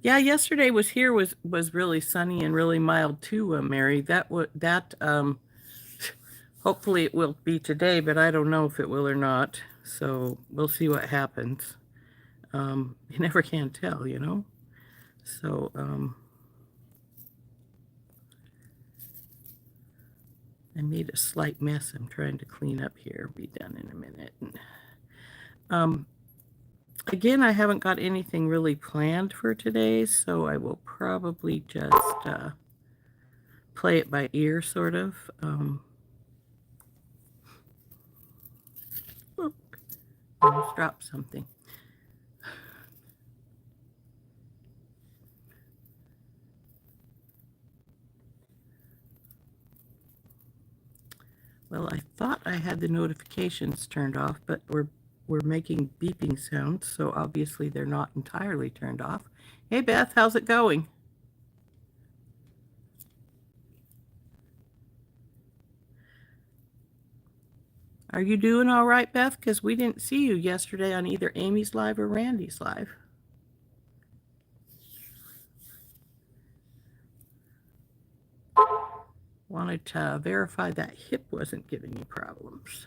Yeah, yesterday was really sunny and really mild too, Mary. Hopefully it will be today, but I don't know if it will or not. So we'll see what happens. You never can tell, you know. So I made a slight mess. I'm trying to clean up here. Be done in a minute. Um, Again, I haven't got anything really planned for today, so I will probably just play it by ear, sort of. Whoop, almost dropped something. Well, I thought I had the notifications turned off, but we're making beeping sounds, so obviously they're not entirely turned off. Hey Beth, how's it going? Are you doing all right, Beth? Because we didn't see you yesterday on either Amy's live or Randy's live. Wanted to verify that hip wasn't giving you problems.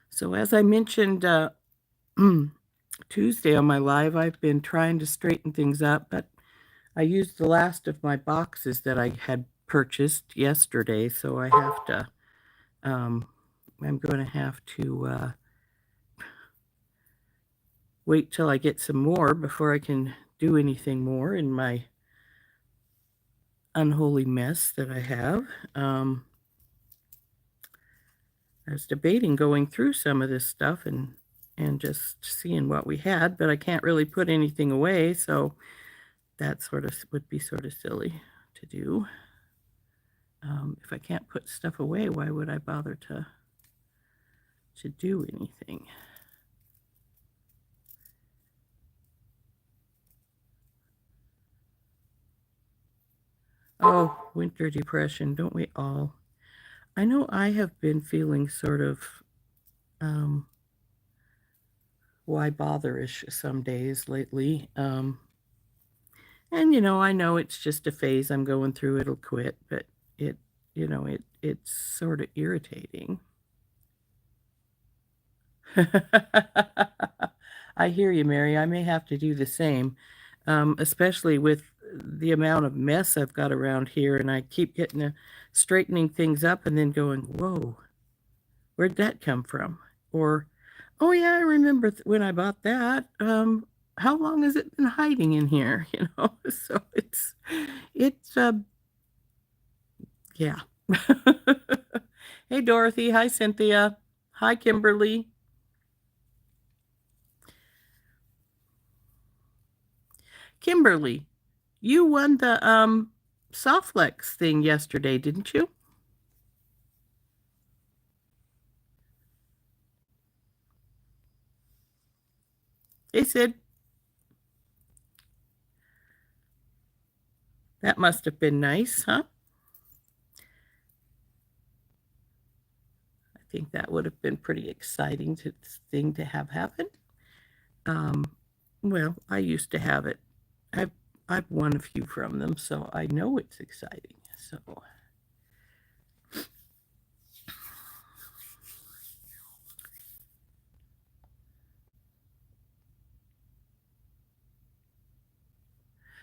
So as I mentioned Tuesday on my live, I've been trying to straighten things up, but I used the last of my boxes that I had purchased yesterday, so I have to, I'm going to have to wait till I get some more before I can do anything more in my unholy mess that I have. I was debating going through some of this stuff and just seeing what we had, but I can't really put anything away, so that sort of would be sort of silly to do. If I can't put stuff away, why would I bother to do anything? Oh, winter depression, don't we all? I know I have been feeling sort of um, why botherish some days lately. And I know it's just a phase I'm going through. It'll quit, but it, it's sort of irritating. I hear you, Mary. I may have to do the same, especially with the amount of mess I've got around here, and I keep getting to straightening things up and then going, "Whoa, where'd that come from?" Or, "Oh yeah, I remember when I bought that. How long has it been hiding in here?" So it's yeah. Hey Dorothy, hi Cynthia, hi Kimberly. Kimberly, you won the Softlex thing yesterday, didn't you? They said that must have been nice, huh? I think that would have been pretty exciting thing to have happen. Um, well, I used to have it. I've I've won a few from them, so I know it's exciting.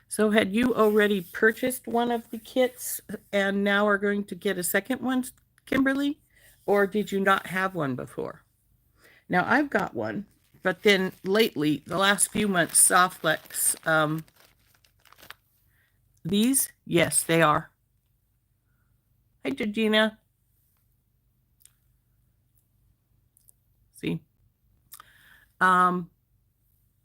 So had you already purchased one of the kits and now are going to get a second one, Kimberly? Or did you not have one before? Now I've got one, but then lately, the last few months, Softlex, these, yes, they are. Hi, Georgina. See, um,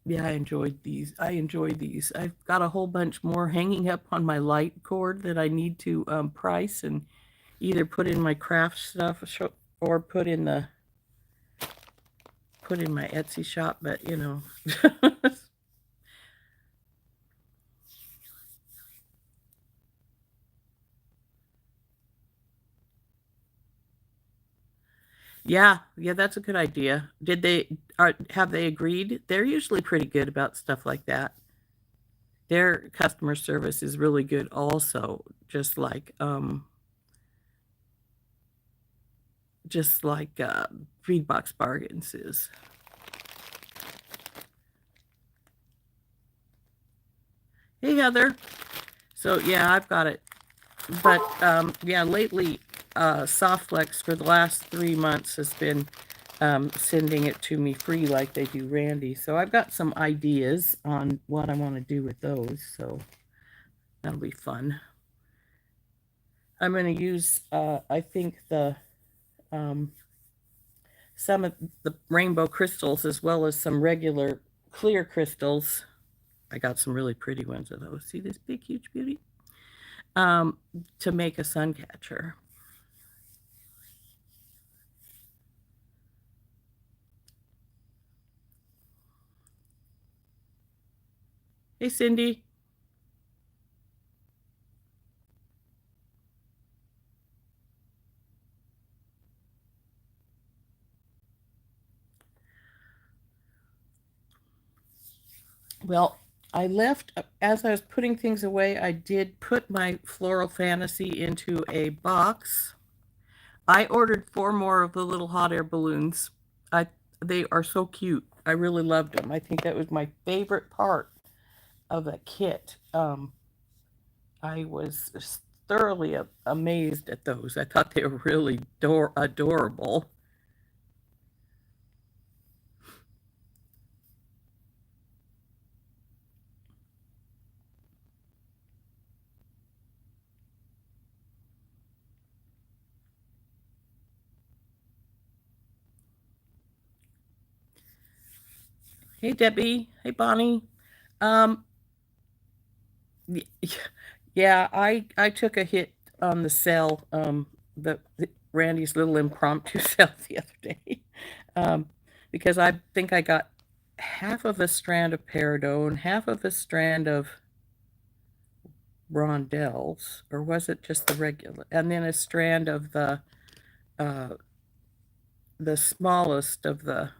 yeah, I enjoyed these. I enjoy these. I've got a whole bunch more hanging up on my light cord that I need to price and either put in my craft stuff or put in the put in my Etsy shop, but you know. Yeah, yeah, that's a good idea. Did they have they agreed? They're usually pretty good about stuff like that. Their customer service is really good also, just like Feed Box Bargains is. Hey Heather. So yeah, I've got it. But yeah, lately Softflex for the last 3 months has been sending it to me free like they do Randee. So I've got some ideas on what I want to do with those. So that'll be fun. I'm going to use, I think, um, some of the rainbow crystals as well as some regular clear crystals. I got some really pretty ones of those. See this big, huge beauty? Um, to make a sun catcher. Hey, Cindy. Well, I left, as I was putting things away, I did put my Floral Fantasy into a box. I ordered 4 more of the little hot air balloons. I They are so cute. I really loved them. I think that was my favorite part of the kit. I was thoroughly amazed at those. I thought they were really adorable. Hey, Debbie. Hey, Bonnie. Um, yeah, I took a hit on the sale, the Randy's little impromptu sale the other day, um, because I think I got half of a strand of peridot, half of a strand of rondelles, or was it just the regular, and then a strand of uh, the smallest of the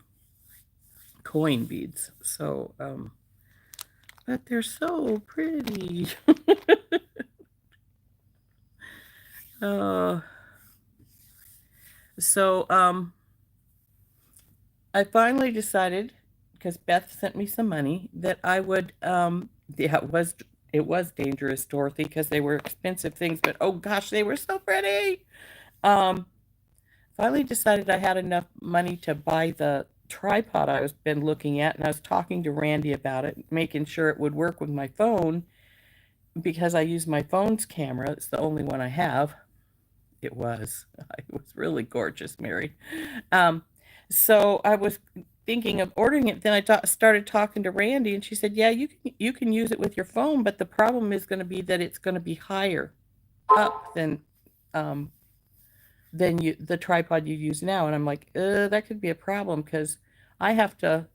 coin beads. So, but they're so pretty. uh, so, I finally decided, because Beth sent me some money, that I would, yeah, it was dangerous, Dorothy, because they were expensive things, but oh gosh, they were so pretty. Um, Finally decided I had enough money to buy the tripod I was been looking at, and I was talking to Randy about it, making sure it would work with my phone because I use my phone's camera. It's the only one I have. It was. It was really gorgeous, Mary. Um, so I was thinking of ordering it. Then I started talking to Randy, and she said, "Yeah, you can use it with your phone, but the problem is going to be that it's going to be higher up um, than the tripod you use now." And I'm like, that could be a problem because I have to,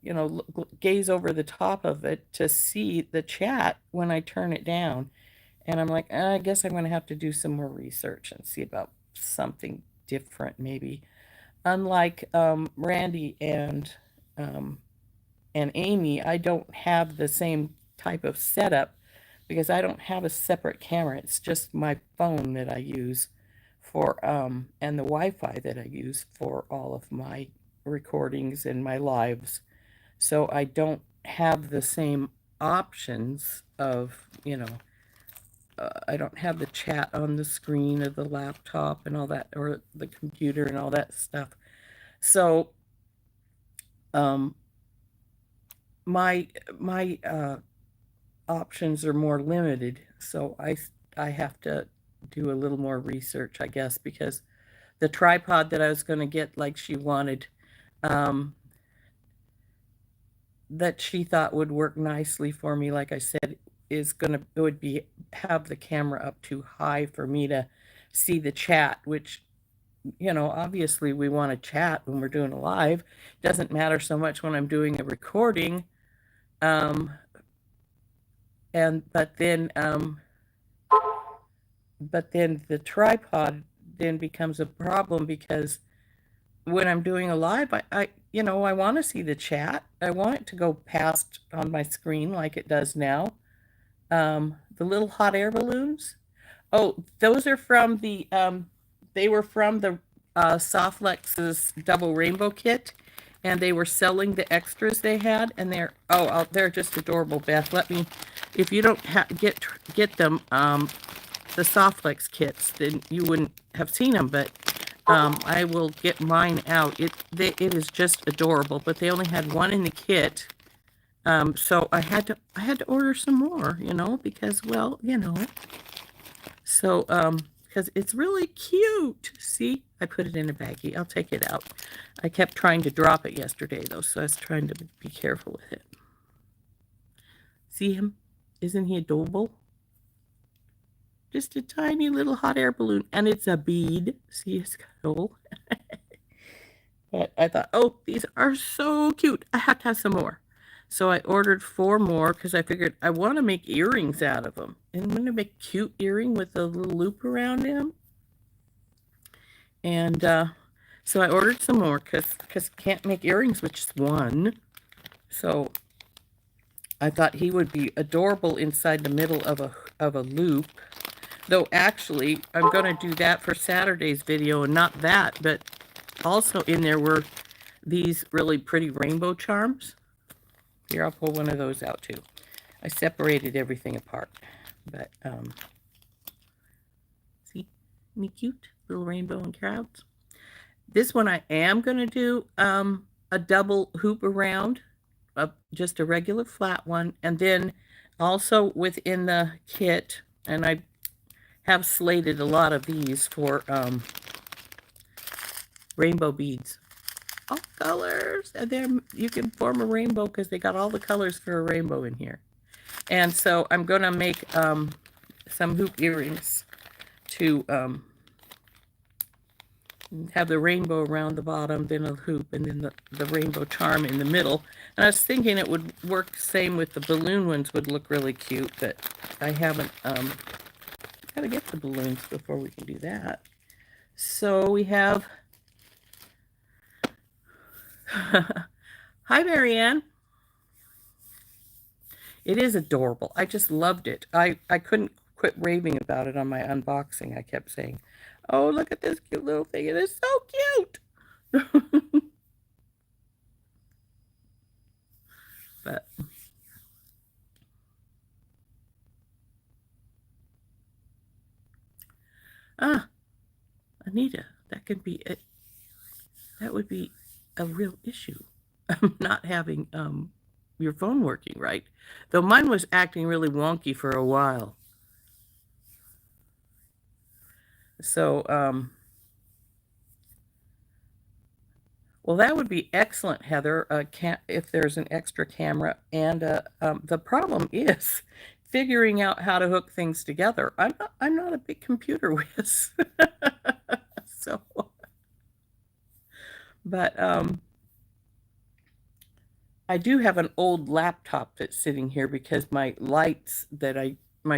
gaze over the top of it to see the chat when I turn it down. And I'm like, I guess I'm going to have to do some more research and see about something different, maybe. Unlike Randy um, and Amy, I don't have the same type of setup because I don't have a separate camera. It's just my phone that I use for and the Wi-Fi that I use for all of my recordings and my lives. So I don't have the same options of, I don't have the chat on the screen of the laptop and all that, or the computer and all that stuff. So, um, my options are more limited. So I have to do a little more research, I guess, because the tripod that I was going to get, like she wanted, um, that she thought would work nicely for me, like I said, it would be have the camera up too high for me to see the chat, which you know, obviously we want to chat when we're doing a live. Doesn't matter so much when I'm doing a recording. Um, and but then the tripod then becomes a problem because when I'm doing a live, I you know, I want to see the chat. I want it to go past on my screen like it does now. The little hot air balloons. Oh, those are from they were from the Softlex's double rainbow kit, and they were selling the extras they had, and they're just adorable, Beth. Let me, if you don't get them, the Softlex kits, then you wouldn't have seen them, but I will get mine out. It is just adorable, but they only had one in the kit. So I had to order some more, you know, because, well, you know. So because it's really cute. See, I put it in a baggie. I'll take it out. I kept trying to drop it yesterday though, so I was trying to be careful with it. See him? Isn't he adorable? Just a tiny little hot air balloon, and it's a bead. See his skull? But I thought, oh, these are so cute. I have to have some more. So I ordered 4 more because I figured I want to make earrings out of them. And I'm going to make a cute earring with a little loop around him. And so I ordered some more because can't make earrings with just one. So I thought he would be adorable inside the middle of a loop. Though actually, I'm going to do that for Saturday's video and not that, but also in there were these really pretty rainbow charms. Here, I'll pull one of those out too. I separated everything apart, but see, isn't he cute? Little rainbow and crowds. This one I am going to do a double hoop around, just a regular flat one, and then also within the kit, and I have slated a lot of these for rainbow beads. All colors, and then you can form a rainbow because they got all the colors for a rainbow in here. And so I'm going to make some hoop earrings to have the rainbow around the bottom, then a hoop, and then the rainbow charm in the middle. And I was thinking it would work same with the balloon ones, would look really cute, but I haven't, got to get the balloons before we can do that. So we have, hi Marianne. It is adorable. I just loved it. I couldn't quit raving about it on my unboxing. I kept saying, oh, look at this cute little thing. It is so cute. But Anita, that could be it. That would be a real issue. Not having your phone working right. Though mine was acting really wonky for a while. So well, that would be excellent, Heather, if there's an extra camera. And the problem is figuring out how to hook things together. I'm not a big computer whiz. So, but I do have an old laptop that's sitting here because my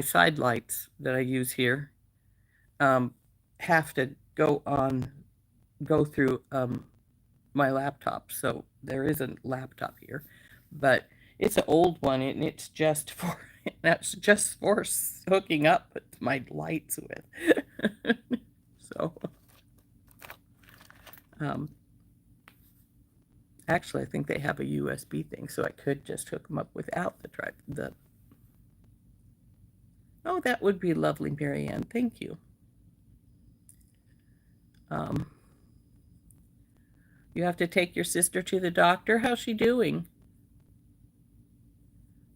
side lights that I use here have to go through my laptop. So there is a laptop here, but it's an old one, and it's just for hooking up my lights with. So actually I think they have a USB thing, so I could just hook them up without the oh, that would be lovely, Marianne. Thank you. You have to take your sister to the doctor. How's she doing?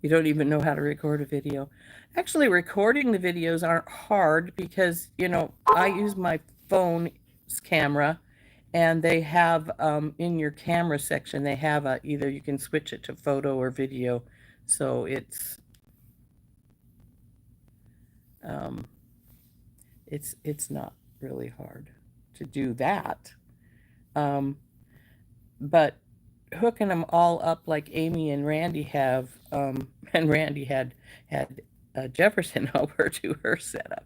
You don't even know how to record a video. Actually, recording the videos aren't hard because, you know, I use my phone's camera, and they have in your camera section, they have either you can switch it to photo or video. So it's not really hard to do that. Um, but hooking them all up like Amy and Randee have, and Randee had Jefferson help her do her setup.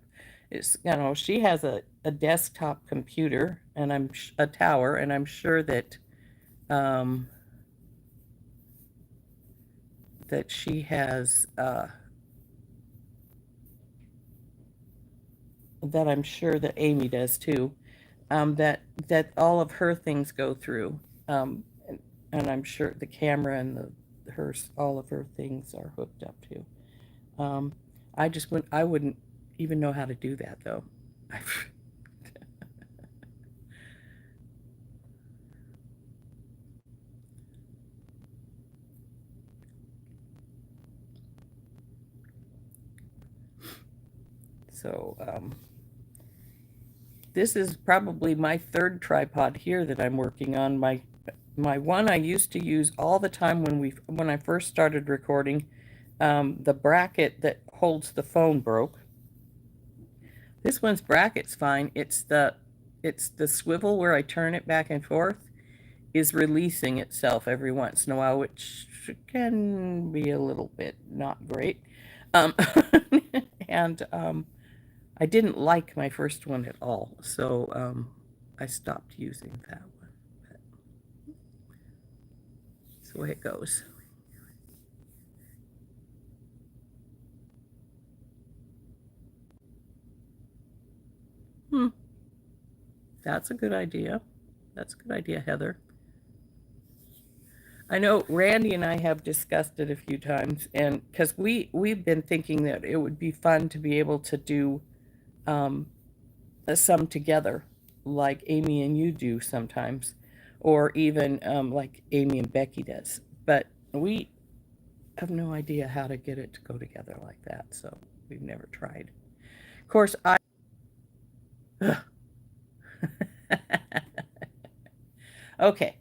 It's, she has a desktop computer and a tower, and I'm sure um, that she has that I'm sure that Amy does too. That all of her things go through, and I'm sure the camera and all of her things are hooked up too. Um, I wouldn't even know how to do that though. So this is probably my third tripod here that I'm working on. My one I used to use all the time when I first started recording. The bracket that holds the phone broke. This one's bracket's fine. It's the swivel where I turn it back and forth is releasing itself every once in a while, which can be a little bit not great. Um, and I didn't like my first one at all, so I stopped using that one. But that's the way it goes. Hmm, that's a good idea. That's a good idea, Heather. I know Randee and I have discussed it a few times, and because we've been thinking that it would be fun to be able to do um, some together, like Amy and you do sometimes, or even like Amy and Becky does. But we have no idea how to get it to go together like that, so we've never tried. Of course, okay,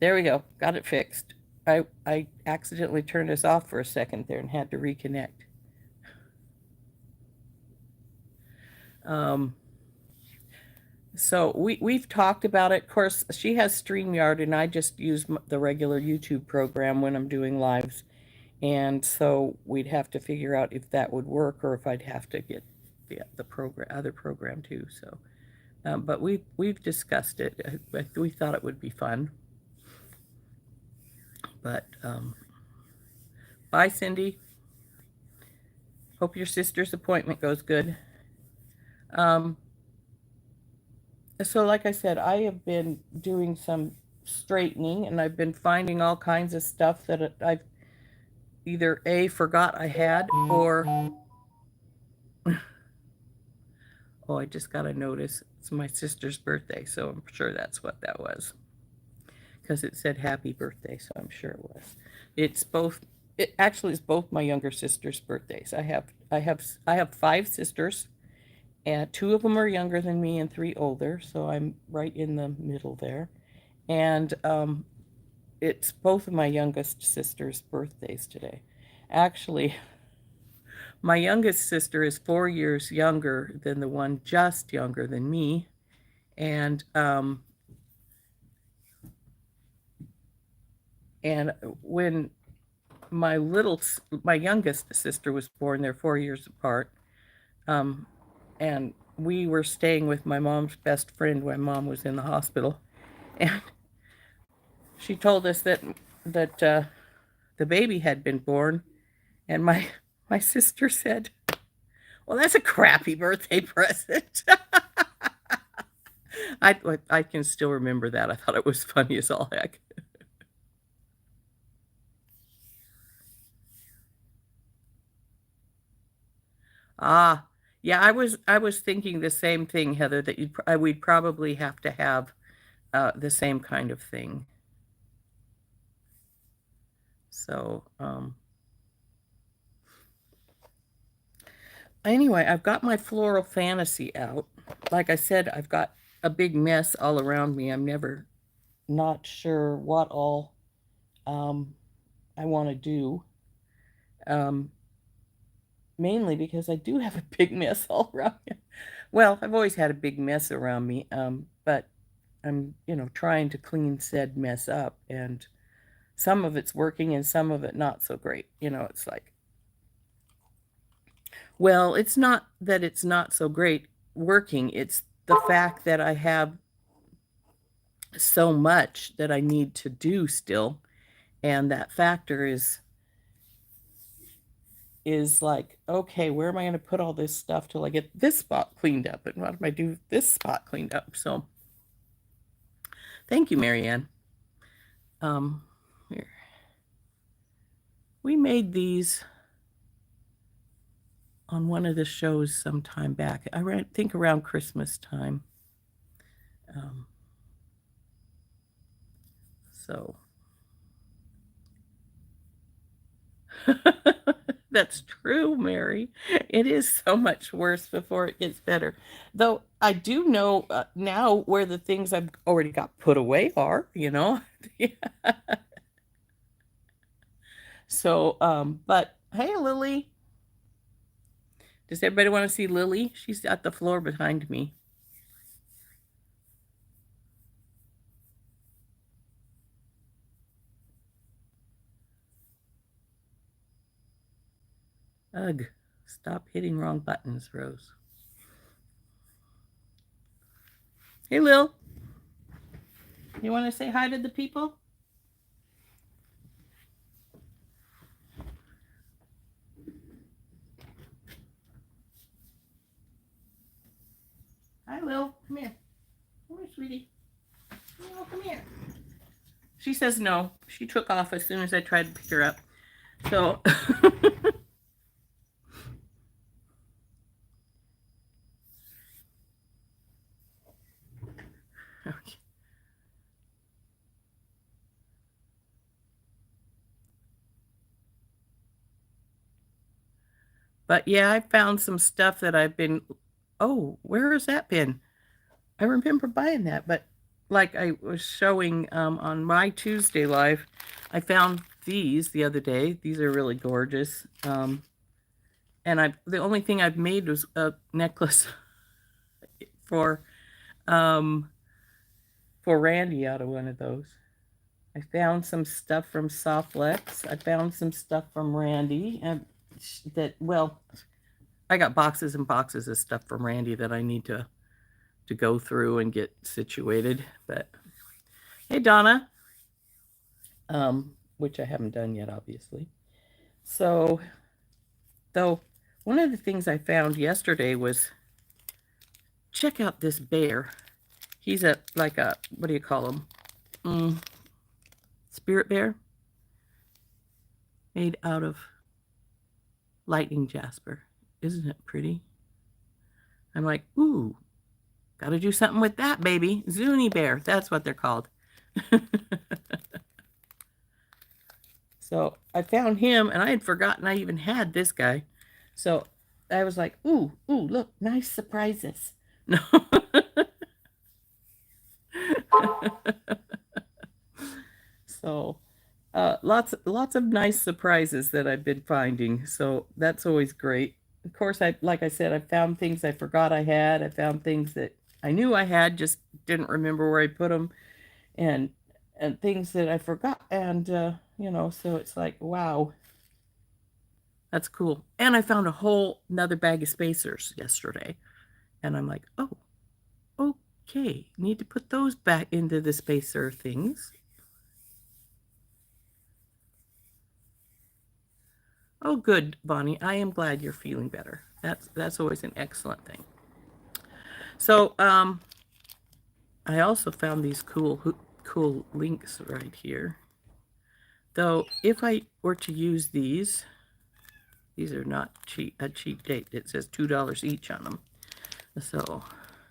there we go. Got it fixed. I accidentally turned us off for a second there and had to reconnect. Um, so we've talked about it. Of course, she has StreamYard, and I just use the regular YouTube program when I'm doing lives. And so we'd have to figure out if that would work or if I'd have to get the other program too. So, but we've discussed it. We thought it would be fun. But bye, Cindy. Hope your sister's appointment goes good. Um, so, like I said, I have been doing some straightening, and I've been finding all kinds of stuff that I've either A, forgot I had, or oh, I just got a notice. It's my sister's birthday, so I'm sure that's what that was. Because it said happy birthday, so I'm sure it was. It's both. It actually is both my younger sister's birthdays. I have five sisters, and two of them are younger than me and three older, so I'm right in the middle there. And it's both of my youngest sisters' birthdays today. Actually, my youngest sister is 4 years younger than the one just younger than me, and when my youngest sister was born, they're 4 years apart, um, and we were staying with my mom's best friend when mom was in the hospital, and she told us that the baby had been born, and my sister said, "Well, that's a crappy birthday present." I can still remember that. I thought it was funny as all heck. Ah, yeah, I was thinking the same thing, Heather, that we'd probably have to have the same kind of thing. So, anyway, I've got my floral fantasy out. Like I said, I've got a big mess all around me. I'm never not sure what all um, I want to do. Um, Mainly because I do have a big mess all around me. Well, I've always had a big mess around me. but I'm, trying to clean said mess up, and some of it's working and some of it not so great. It's like, well, it's not that it's not so great working. It's the fact that I have so much that I need to do still, and that factor is like, okay, where am I going to put all this stuff till I get this spot cleaned up, and what do I do this spot cleaned up? So thank you, Marianne. Here. We made these on one of the shows some time back. I think around Christmas time. So that's true, Mary. It is so much worse before it gets better. Though I do know now where the things I've already got put away are, So, but hey, Lily. Does everybody want to see Lily? She's at the floor behind me. Ugh. Stop hitting wrong buttons, Rose. Hey, Lil. You want to say hi to the people? Hi, Lil. Come here. Come here, sweetie. Come here. She says no. She took off as soon as I tried to pick her up. So... Okay. But yeah, I found some stuff that I've been... Oh, where has that been? I remember buying that, but like I was showing on my Tuesday live, I found these the other day. These are really gorgeous. And the only thing I've made was a necklace for Randee out of one of those. I found some stuff from Softlex. I found some stuff from Randee, and I got boxes and boxes of stuff from Randee that I need to go through and get situated. But hey, Donna, which I haven't done yet, obviously. So, though, one of the things I found yesterday was, check out this bear. He's like a, what do you call him? Spirit bear, made out of lightning jasper. Isn't it pretty? I'm like, ooh, got to do something with that, baby. Zuni bear, that's what they're called. So I found him, and I had forgotten I even had this guy. So I was like, ooh, look, nice surprises. No. So lots of nice surprises that I've been finding. So that's always great. Of course, like I said, I found things I forgot I had. I found things that I knew I had, just didn't remember where I put them, and things that I forgot. And so it's like, wow, that's cool. And I found another bag of spacers yesterday, and I'm like, oh, okay, need to put those back into the spacer things. Oh, good, Bonnie. I am glad you're feeling better. That's always an excellent thing. So, I also found these cool links right here. Though, if I were to use these are not a cheap date. It says $2 each on them. So,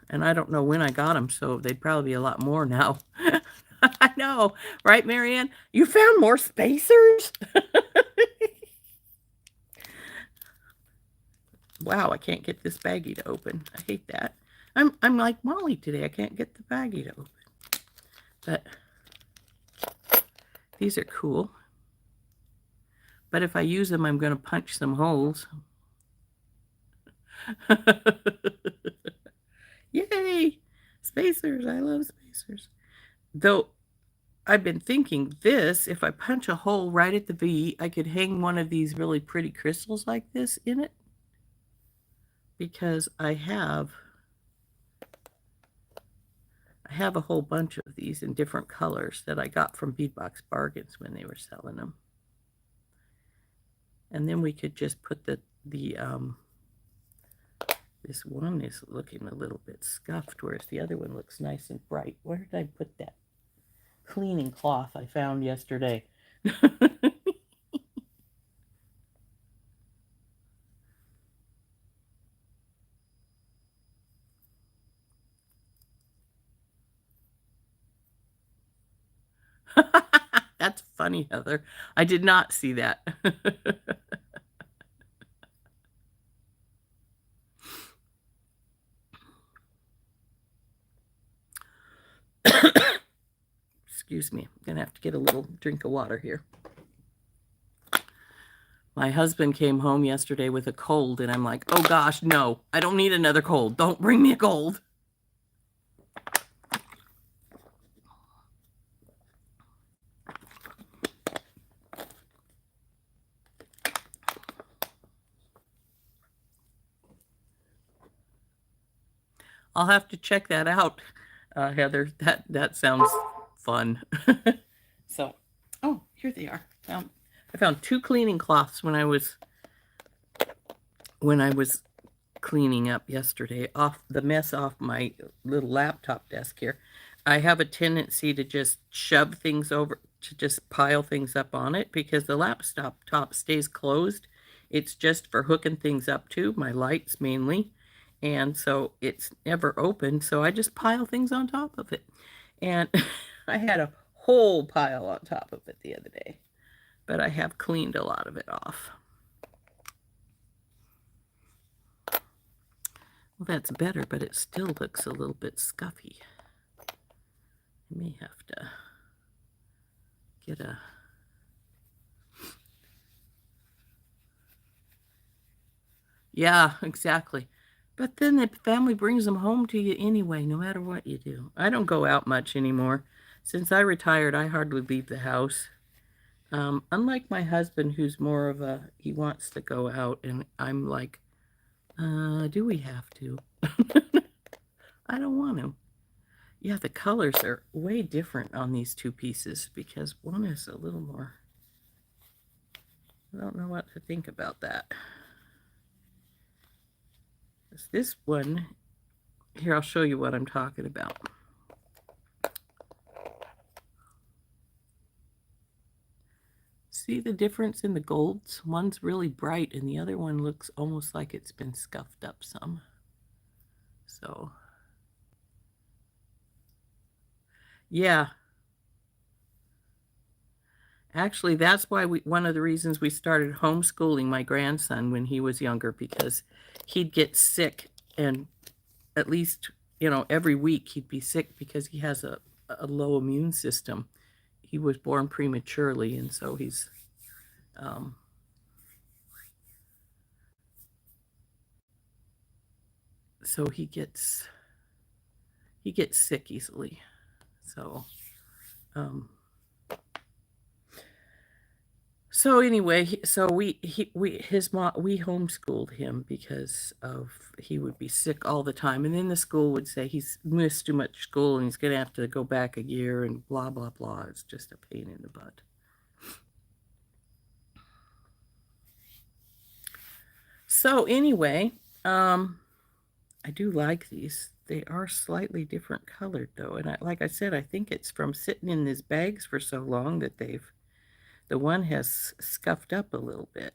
and I don't know when I got them, so they'd probably be a lot more now. I know, right, Marianne? You found more spacers? Wow, I can't get this baggie to open. I hate that. I'm like Molly today. I can't get the baggie to open. But these are cool. But if I use them, I'm going to punch some holes. Yay! Spacers, I love spacers. Though I've been thinking this, if I punch a hole right at the V, I could hang one of these really pretty crystals like this in it. Because I have a whole bunch of these in different colors that I got from Beadbox Bargains when they were selling them. And then we could just put this one is looking a little bit scuffed, whereas the other one looks nice and bright. Where did I put that cleaning cloth I found yesterday? That's funny, Heather. I did not see that. Excuse me. I'm going to have to get a little drink of water here. My husband came home yesterday with a cold, and I'm like, oh gosh, no, I don't need another cold. Don't bring me a cold. I'll have to check that out, Heather. That sounds fun. So, oh, here they are. I found 2 cleaning cloths when I was cleaning up yesterday, off the mess off my little laptop desk here. I have a tendency to just shove things over, to just pile things up on it, because the laptop top stays closed. It's just for hooking things up to my lights mainly, and so it's never open, so I just pile things on top of it. And I had a whole pile on top of it the other day, but I have cleaned a lot of it off. Well, that's better, but it still looks a little bit scuffy. I may have to get a... Yeah, exactly. But then the family brings them home to you anyway, no matter what you do. I don't go out much anymore. Since I retired, I hardly leave the house. Unlike my husband, who's more of a, he wants to go out, and I'm like, do we have to? I don't want to. Yeah, the colors are way different on these 2 pieces, because one is a little more, I don't know what to think about that. This one, here, I'll show you what I'm talking about. See the difference in the golds? One's really bright and the other one looks almost like it's been scuffed up some. So, yeah. Actually, that's why one of the reasons we started homeschooling my grandson when he was younger, because he'd get sick, and at least, every week he'd be sick because he has a low immune system. He was born prematurely, and so he's so he gets sick easily. So so anyway, so we homeschooled him because of, he would be sick all the time, and then the school would say he's missed too much school and he's going to have to go back a year and blah blah blah. It's just a pain in the butt. So anyway, I do like these. They are slightly different colored though, and like I said, I think it's from sitting in these bags for so long that the one has scuffed up a little bit.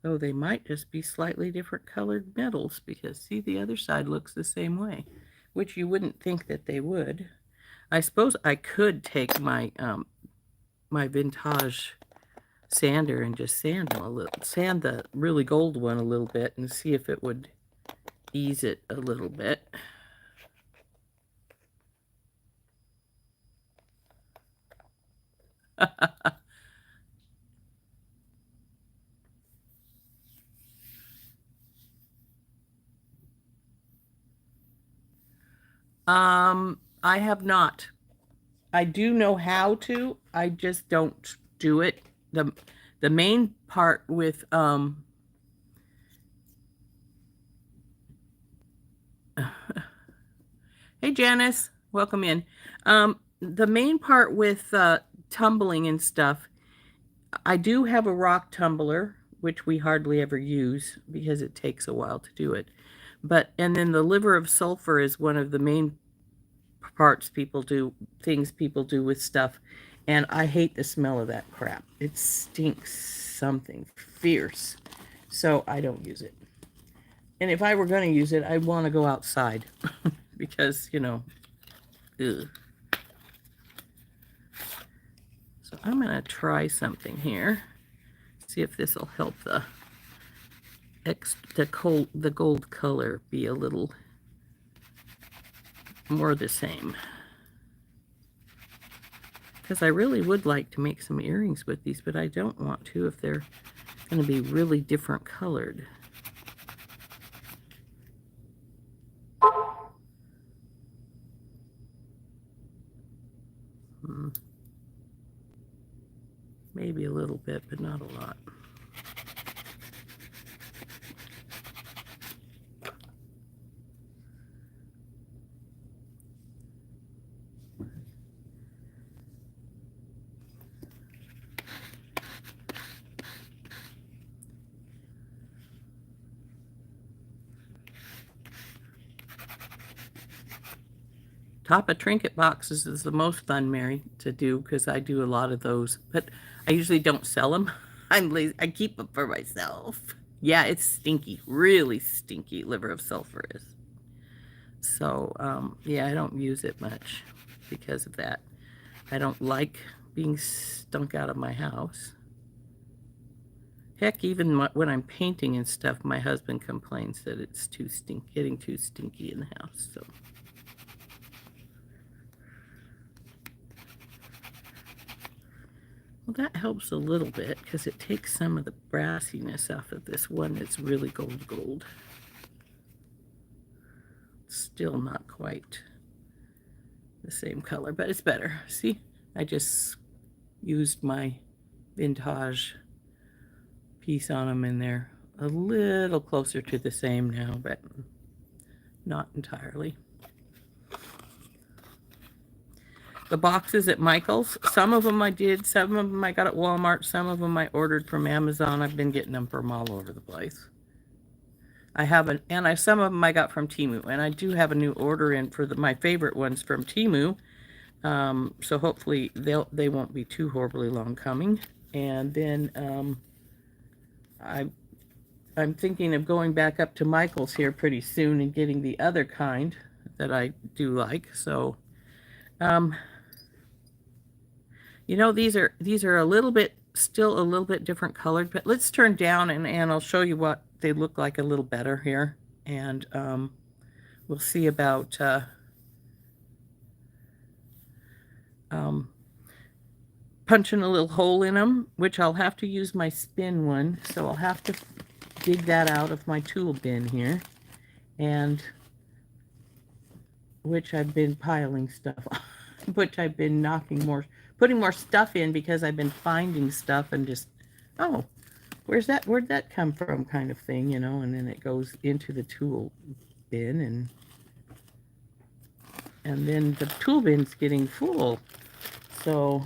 Oh, they might just be slightly different colored metals, because see, the other side looks the same way, which you wouldn't think that they would. I suppose I could take my my vintage sander and just sand them a little, sand the really gold one a little bit, and see if it would ease it a little bit. I have not. I do know how to. I just don't do it. The main part with Hey Janice, welcome in. The main part with tumbling and stuff, I do have a rock tumbler, which we hardly ever use because it takes a while to do it. But and then the liver of sulfur is one of the main parts people do, things people do with stuff, and I hate the smell of that crap. It stinks something fierce, so I don't use it. And if I were going to use it, I'd want to go outside because, ugh. So I'm going to try something here. See if this will help the gold color be a little more the same. Because I really would like to make some earrings with these, but I don't want to if they're going to be really different colored. Maybe a little bit, but not a lot. Top of trinket boxes is the most fun, Mary, to do because I do a lot of those, but I usually don't sell them. I'm lazy. I keep them for myself. Yeah, it's stinky, really stinky. Liver of sulfur is. So, yeah, I don't use it much because of that. I don't like being stunk out of my house. Heck, even when I'm painting and stuff, my husband complains that it's getting too stinky in the house. So. Well, that helps a little bit because it takes some of the brassiness off of this one that's really gold. Still not quite the same color, but it's better. See, I just used my vintage piece on them and they're a little closer to the same now, but not entirely. The boxes at Michael's, some of them I did, some of them I got at Walmart, some of them I ordered from Amazon. I've been getting them from all over the place. I have some of them I got from Temu, and I do have a new order in for my favorite ones from Temu. So hopefully they won't be too horribly long coming. And then I'm thinking of going back up to Michael's here pretty soon and getting the other kind that I do like. So. These are still a little bit different colored, but let's turn down and I'll show you what they look like a little better here. And we'll see about punching a little hole in them, which I'll have to use my spin one. So I'll have to dig that out of my tool bin here, and which I've been piling stuff on, which I've been putting more stuff in because I've been finding stuff and just, oh, where'd that come from kind of thing, and then it goes into the tool bin and then the tool bin's getting full. So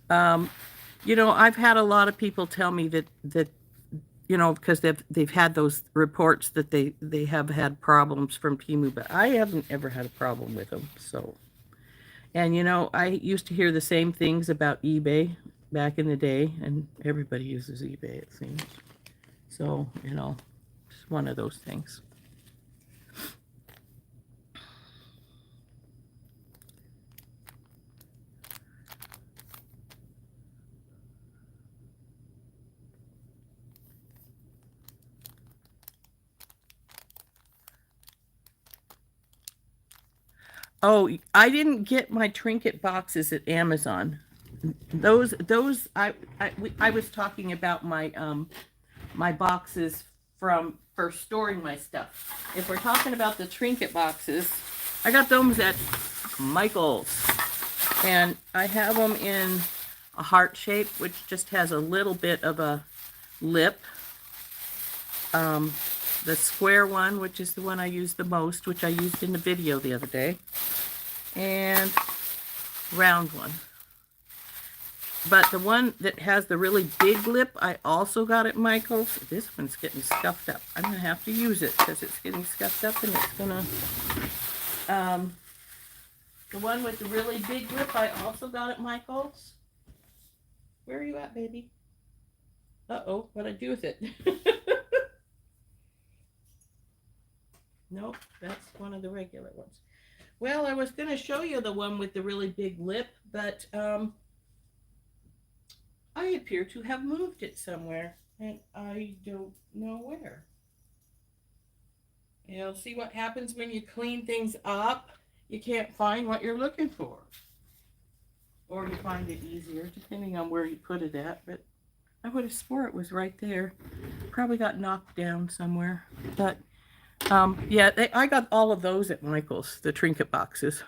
I've had a lot of people tell me that because they've had those reports that they have had problems from Temu, but I haven't ever had a problem with them. So, and I used to hear the same things about eBay back in the day, and everybody uses eBay, it seems. So, it's one of those things. Oh, I didn't get my trinket boxes at Amazon. those I was talking about my my boxes for storing my stuff. If we're talking about the trinket boxes, I got those at Michael's, and I have them in a heart shape, which just has a little bit of a lip. The square one, which is the one I use the most, which I used in the video the other day, and round one. But the one that has the really big lip, I also got at Michael's. This one's getting scuffed up. I'm going to have to use it because it's getting scuffed up, and it's going to... the one with the really big lip, I also got at Michael's. Where are you at, baby? Uh-oh, what'd I do with it? Nope, that's one of the regular ones. Well, I was going to show you the one with the really big lip, but I appear to have moved it somewhere, and I don't know where. You'll see what happens when you clean things up. You can't find what you're looking for. Or you find it easier, depending on where you put it at. But I would have swore it was right there. Probably got knocked down somewhere. But, yeah, I got all of those at Michael's, the trinket boxes.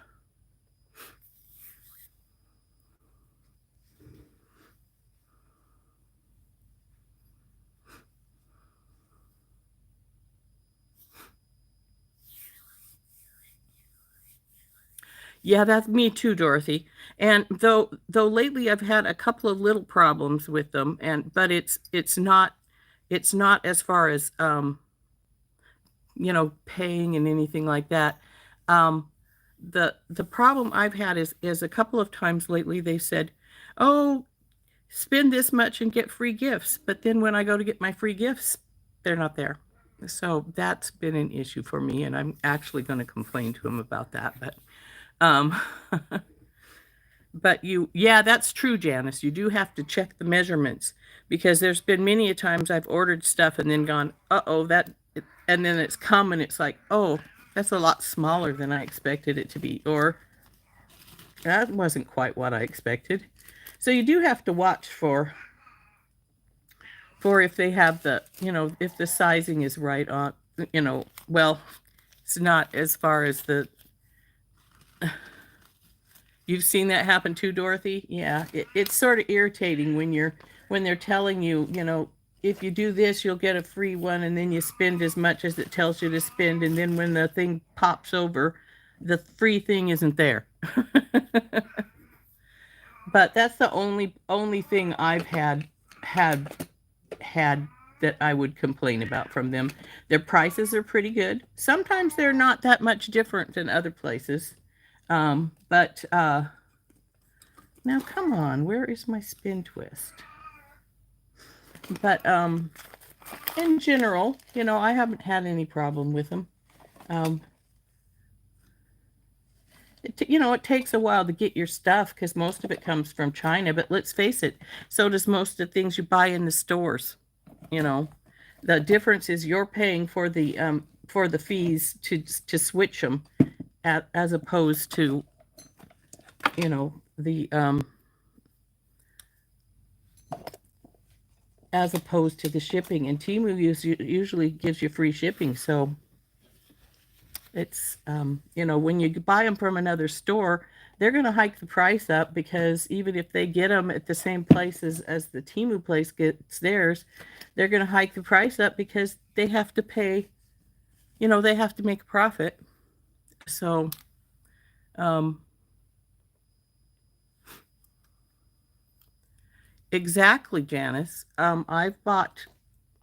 Yeah, that's me too, Dorothy. And though lately I've had a couple of little problems with them, but it's not as far as paying and anything like that. The problem I've had is a couple of times lately they said, "Oh, spend this much and get free gifts." But then when I go to get my free gifts, they're not there. So that's been an issue for me, and I'm actually going to complain to them about that. But but yeah, that's true, Janice. You do have to check the measurements, because there's been many a times I've ordered stuff and then gone, uh-oh, and then it's come and it's like, oh, that's a lot smaller than I expected it to be, or that wasn't quite what I expected. So you do have to watch for if they have the, if the sizing is right on, well, it's not as far as the... You've seen that happen too, Dorothy? Yeah, it's sort of irritating when they're telling you, if you do this, you'll get a free one, and then you spend as much as it tells you to spend, and then when the thing pops over, the free thing isn't there. But that's the only thing I've had that I would complain about from them. Their prices are pretty good. Sometimes they're not that much different than other places. But now come on, where is my spin twist? But in general, I haven't had any problem with them. It takes a while to get your stuff because most of it comes from China, but let's face it, so does most of the things you buy in the stores. The difference is you're paying for the fees to switch them, as opposed to the shipping. And Temu usually gives you free shipping, so it's when you buy them from another store, they're going to hike the price up, because even if they get them at the same places as the Temu place gets theirs, they're going to hike the price up because they have to pay, they have to make a profit. So exactly, Janice. I've bought,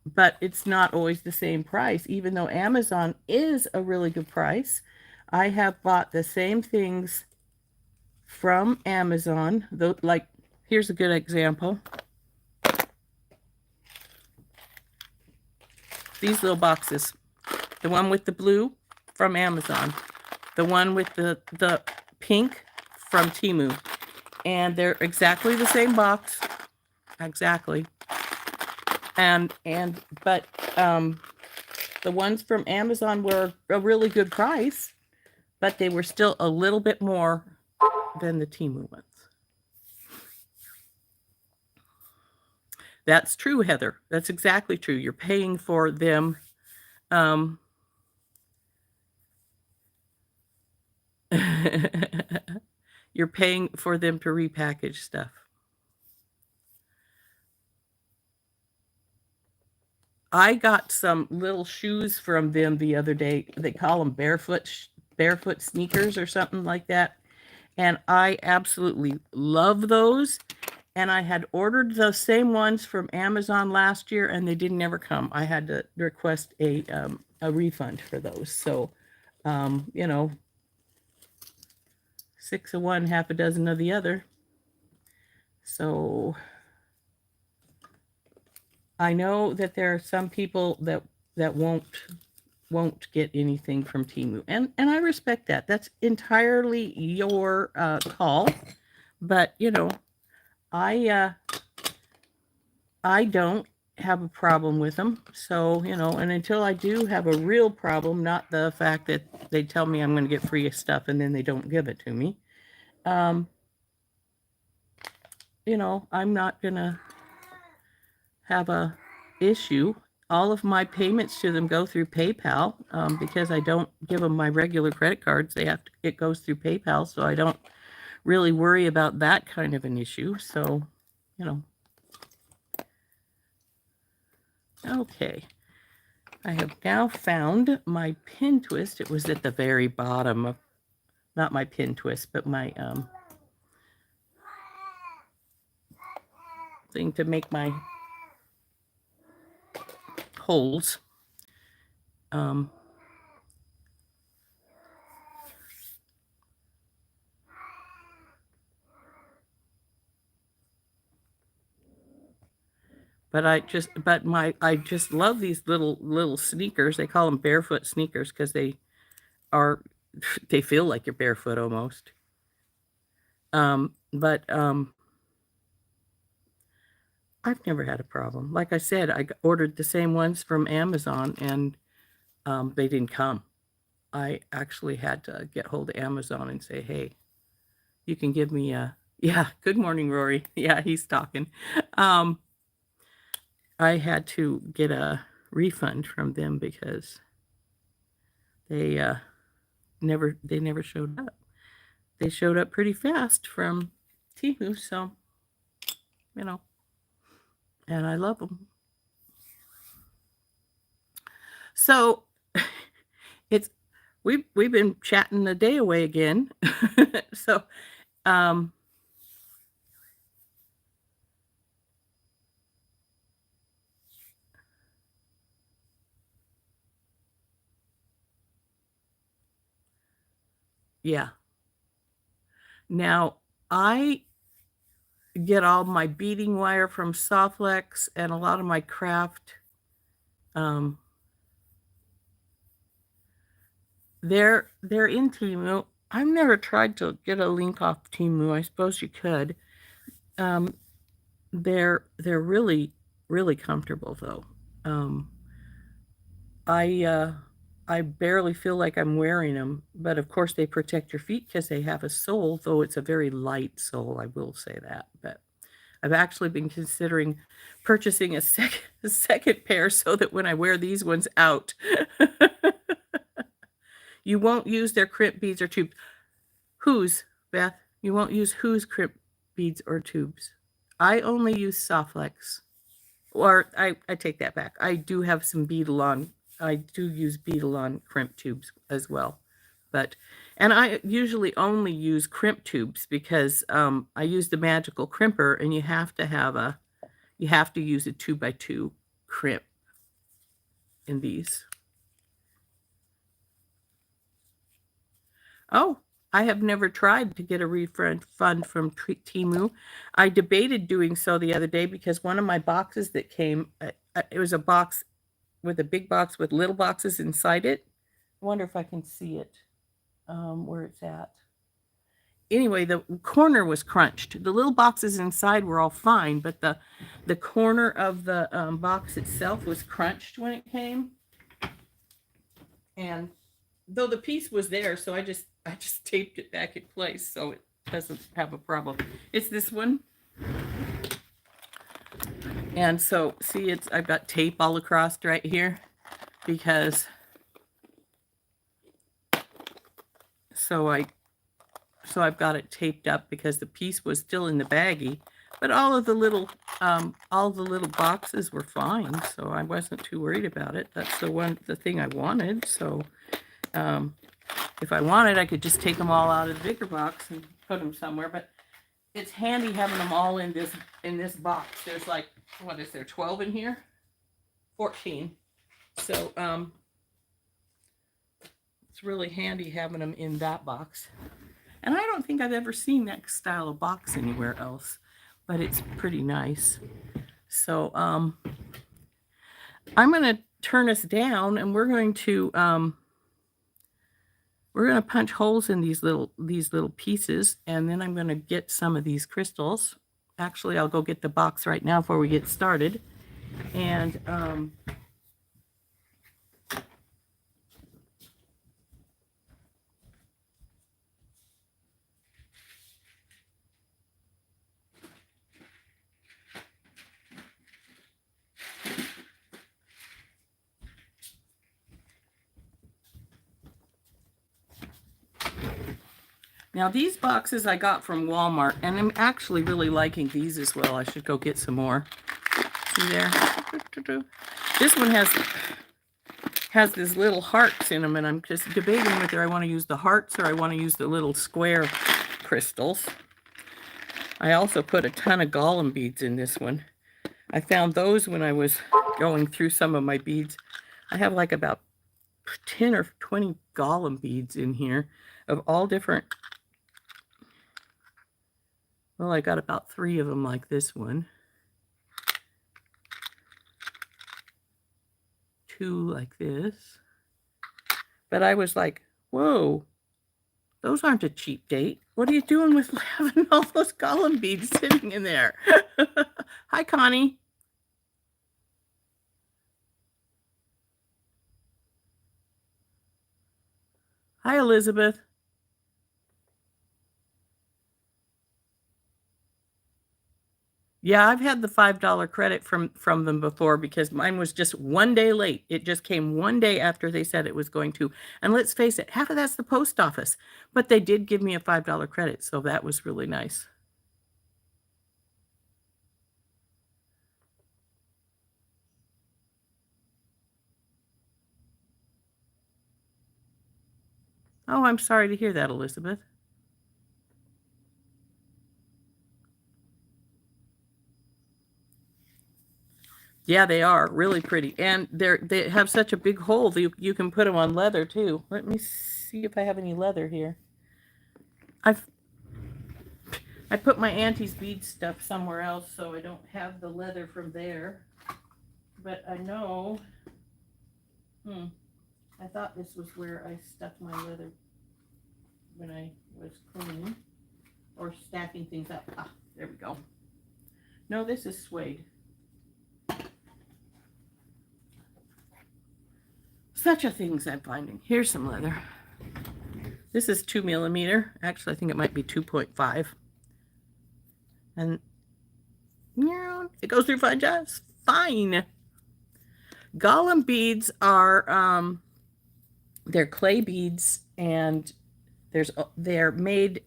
but it's not always the same price. Even though Amazon is a really good price, I have bought the same things from Amazon. Though, like, here's a good example. These little boxes. The one with the blue from Amazon. The one with the pink from Temu. And they're exactly the same box. Exactly. But the ones from Amazon were a really good price, but they were still a little bit more than the Temu ones. That's true, Heather. That's exactly true. You're paying for them. You're paying for them to repackage stuff. I got some little shoes from them the other day. They call them barefoot sneakers or something like that. And I absolutely love those. And I had ordered the same ones from Amazon last year, and they didn't ever come. I had to request a refund for those. So, you know, 6 of one, half a dozen of the other. So I know that there are some people that won't get anything from Temu, and I respect that. That's entirely your call. But you know, I don't have a problem with them. So you know, and until I do have a real problem, not the fact that they tell me I'm going to get free stuff and then they don't give it to me, you know, I'm not gonna have a issue. All of my payments to them go through PayPal, because I don't give them my regular credit cards. It goes through PayPal, so I don't really worry about that kind of an issue. So, you know. Okay. I have now found my pin twist. It was at the very bottom of, not my pin twist, but my thing to make my holes. But I just love these little sneakers. They call them barefoot sneakers because they feel like you're barefoot almost. But I've never had a problem. Like I said, I ordered the same ones from Amazon, and they didn't come. I actually had to get hold of Amazon and say, hey, you can give me a, yeah, good morning, Rory. Yeah, he's talking. I had to get a refund from them because they never showed up. They showed up pretty fast from Temu, so you know, and I love them. So we've been chatting the day away again. So yeah. Now I get all my beading wire from Softlex, and a lot of my craft. They're in Temu. I've never tried to get a link off Temu. I suppose you could. They're really comfortable though. I barely feel like I'm wearing them, but of course they protect your feet because they have a sole, though it's a very light sole, I will say that. But I've actually been considering purchasing a second pair so that when I wear these ones out, you won't use their crimp beads or tubes. Whose, Beth? You won't use whose crimp beads or tubes? I only use Softlex. Or I take that back. I do have some Beadle-On. I do use Beadle-On crimp tubes as well. And I usually only use crimp tubes because I use the magical crimper, and you have to use a 2x2 crimp in these. Oh, I have never tried to get a refund from Temu. I debated doing so the other day because one of my boxes that came, it was a box with a big box with little boxes inside it. I wonder if I can see it, where it's at. Anyway, the corner was crunched. The little boxes inside were all fine, but the corner of the box itself was crunched when it came. And though the piece was there, so I just taped it back in place so it doesn't have a problem. It's this one. And so, see, I've got tape all across right here because so I've got it taped up because the piece was still in the baggie, but all the little boxes were fine, so I wasn't too worried about it. That's the thing I wanted. So if I wanted, I could just take them all out of the bigger box and put them somewhere. But it's handy having them all in this box. There's like, what is there, 12 in here? 14. So it's really handy having them in that box. And I don't think I've ever seen that style of box anywhere else, but it's pretty nice. So I'm going to turn us down, and we're going to punch holes in these little pieces, and then I'm going to get some of these crystals. Actually, I'll go get the box right now before we get started. And now these boxes I got from Walmart, and I'm actually really liking these as well. I should go get some more. See there? This one has these little hearts in them, and I'm just debating whether I want to use the hearts or I want to use the little square crystals. I also put a ton of Gollum beads in this one. I found those when I was going through some of my beads. I have like about 10 or 20 Gollum beads in here of all different. Well, I got about 3 of them like this one. 2 like this. But I was like, whoa, those aren't a cheap date. What are you doing with having all those Gollum beads sitting in there? Hi, Connie. Hi, Elizabeth. Yeah, I've had the $5 credit from them before because mine was just one day late. It just came one day after they said it was going to. And let's face it, half of that's the post office. But they did give me a $5 credit, so that was really nice. Oh, I'm sorry to hear that, Elizabeth. Yeah, they are really pretty, and they have such a big hole that you can put them on leather too. Let me see if I have any leather here. I put my auntie's bead stuff somewhere else, so I don't have the leather from there. But I know. I thought this was where I stuck my leather when I was cleaning or stacking things up. Ah, there we go. No, this is suede. Such a things I'm finding. Here's some leather. This is 2mm. Actually, I think it might be 2.5. And yeah, it goes through fine just fine. Gollum beads are they're clay beads, and they're made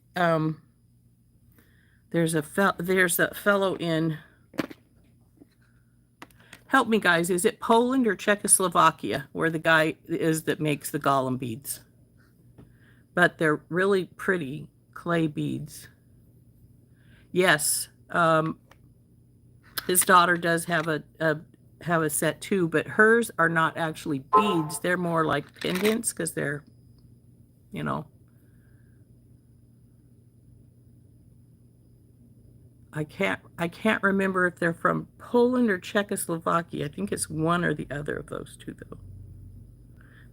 there's a fellow in, help me guys, is it Poland or Czechoslovakia where the guy is that makes the Gollum beads? But they're really pretty clay beads. Yes, his daughter does have a set too, but hers are not actually beads. They're more like pendants because they're, you know. I can't remember if they're from Poland or Czechoslovakia. I think it's one or the other of those two though.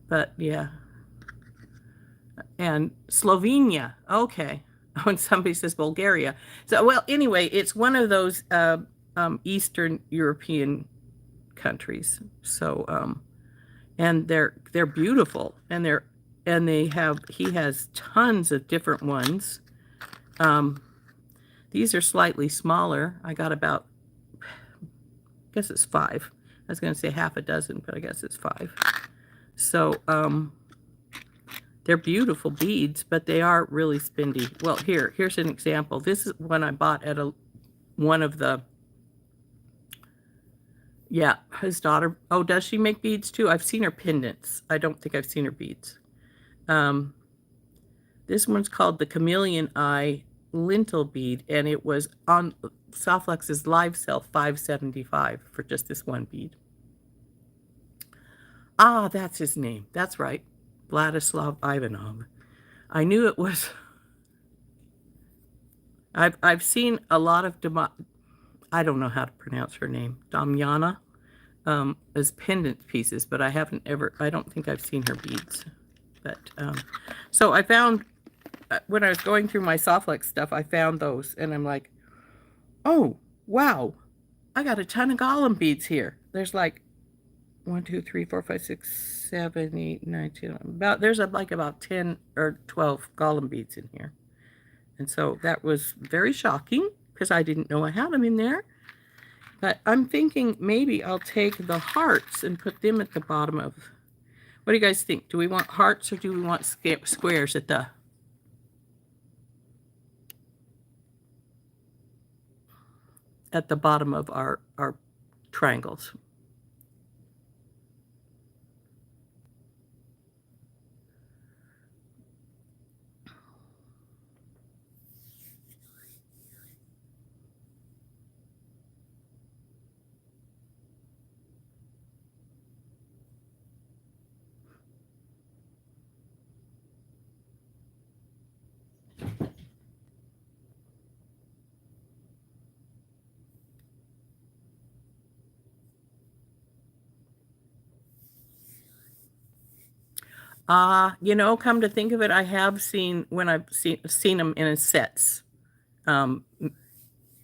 But yeah. And Slovenia. Okay. When somebody says Bulgaria. So, well, anyway, it's one of those Eastern European countries. So, and they're beautiful, and he has tons of different ones. These are slightly smaller. I got about guess it's 5. I was going to say half a dozen, but I guess it's 5. So, they're beautiful beads, but they are really spendy. Well, here's an example. This is one I bought at one of the, yeah, his daughter. Oh, does she make beads too? I've seen her pendants. I don't think I've seen her beads. This one's called the Chameleon Eye Lintel Bead, and it was on Softlux's live sale, $5.75 for just this one bead. Ah, that's his name. That's right. Vladislav Ivanov. I knew it was. I've seen a lot of I don't know how to pronounce her name. Damjana, as pendant pieces, but I don't think I've seen her beads. But so I found when I was going through my Softlux stuff, I found those, and I'm like, oh wow, I got a ton of Gollum beads here. There's like 1, 2, 3, 4, 5, 6, 7, 8, 9, 10. There's like about 10 or 12 Gollum beads in here. And so that was very shocking because I didn't know I had them in there. But I'm thinking maybe I'll take the hearts and put them at the bottom of. What do you guys think? Do we want hearts or do we want squares at the bottom of our triangles? Come to think of it, I have seen when I've seen them in sets.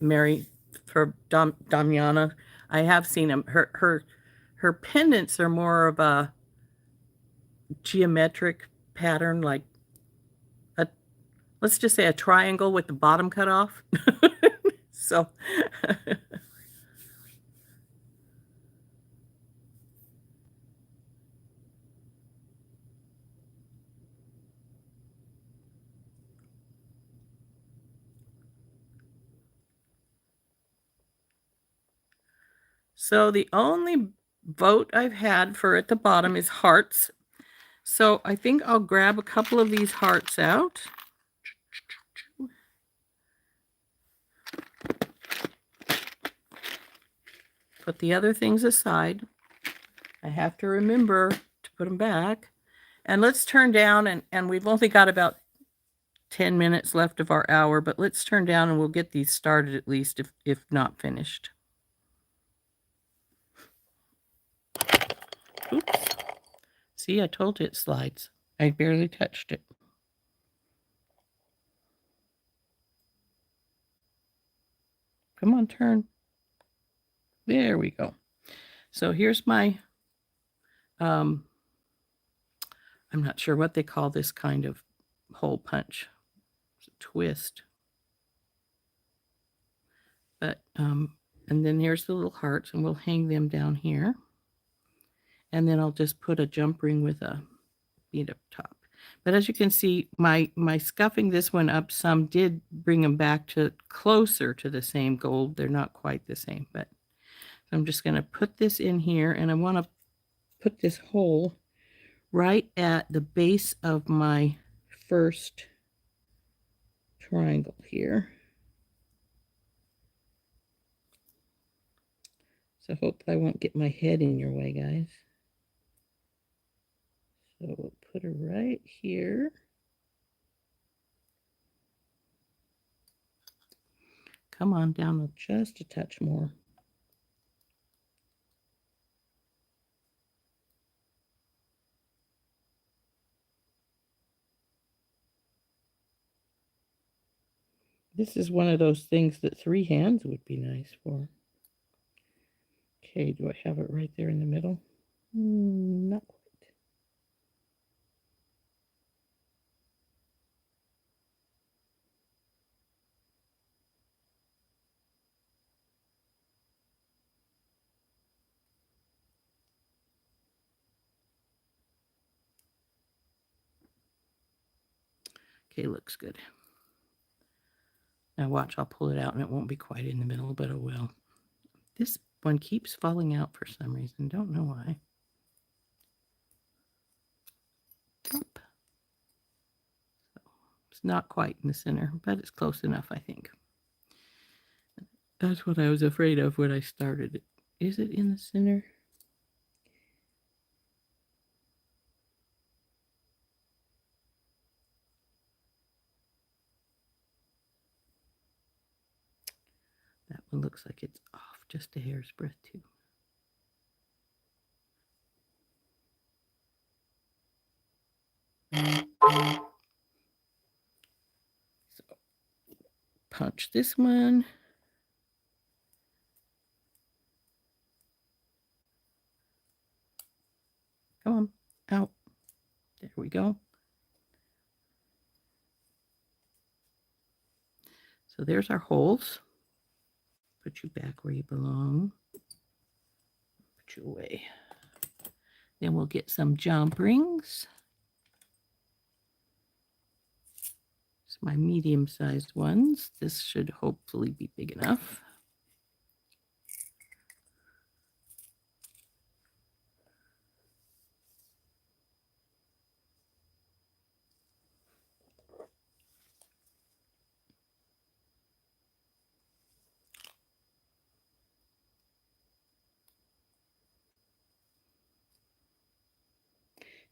Mary for Damiana, I have seen them. Her pendants are more of a geometric pattern, like let's just say a triangle with the bottom cut off. So so the only vote I've had for at the bottom is hearts. So I think I'll grab a couple of these hearts out. Put the other things aside. I have to remember to put them back. And let's turn down, and we've only got about 10 minutes left of our hour, but let's turn down and we'll get these started at least, if not finished. Oops. See, I told you it slides. I barely touched it. Come on, turn. There we go. So here's my, I'm not sure what they call this kind of hole punch. It's a twist. But, and then here's the little hearts, and we'll hang them down here. And then I'll just put a jump ring with a bead up top. But as you can see, my scuffing this one up some did bring them back to closer to the same gold. They're not quite the same, but I'm just going to put this in here, and I want to put this hole right at the base of my first triangle here. So hope I won't get my head in your way, guys. So we'll put her right here. Come on down just a touch more. This is one of those things that 3 hands would be nice for. Okay, do I have it right there in the middle? Not quite. Okay, looks good. Now watch, I'll pull it out and it won't be quite in the middle, but it will. This one keeps falling out for some reason. Don't know why. Up. So it's not quite in the center, but it's close enough, I think. That's what I was afraid of when I started it. Is it in the center? That one looks like it's off just a hair's breadth too. So punch this one. Come on, out. There we go. So there's our holes. Put you back where you belong. Put you away. Then we'll get some jump rings. It's my medium-sized ones. This should hopefully be big enough.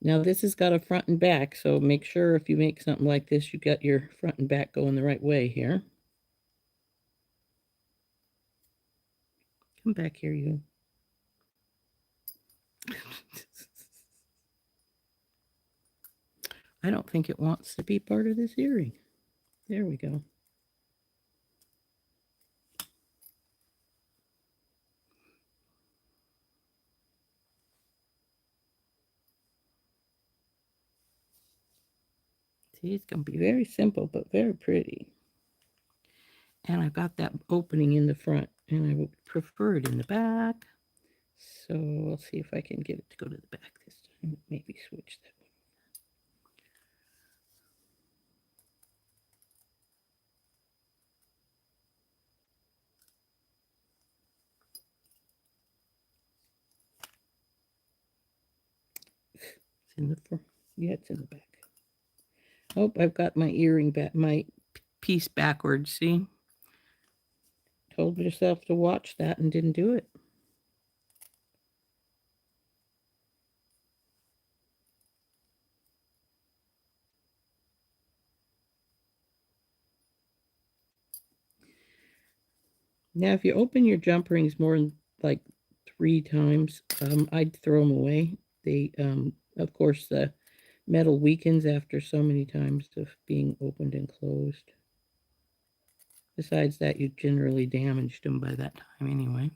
Now this has got a front and back, so make sure if you make something like this, you got your front and back going the right way here. Come back here, you. I don't think it wants to be part of this earring. There we go. See, it's going to be very simple, but very pretty. And I've got that opening in the front, and I would prefer it in the back. So I'll see if I can get it to go to the back this time. Maybe switch that one. It's in the front. Yeah, it's in the back. Oh, I've got my earring back, my piece backwards. See? Told yourself to watch that and didn't do it. Now, if you open your jump rings more than like 3 times, I'd throw them away. They, of course, the metal weakens after so many times of being opened and closed. Besides that, you generally damaged them by that time anyway.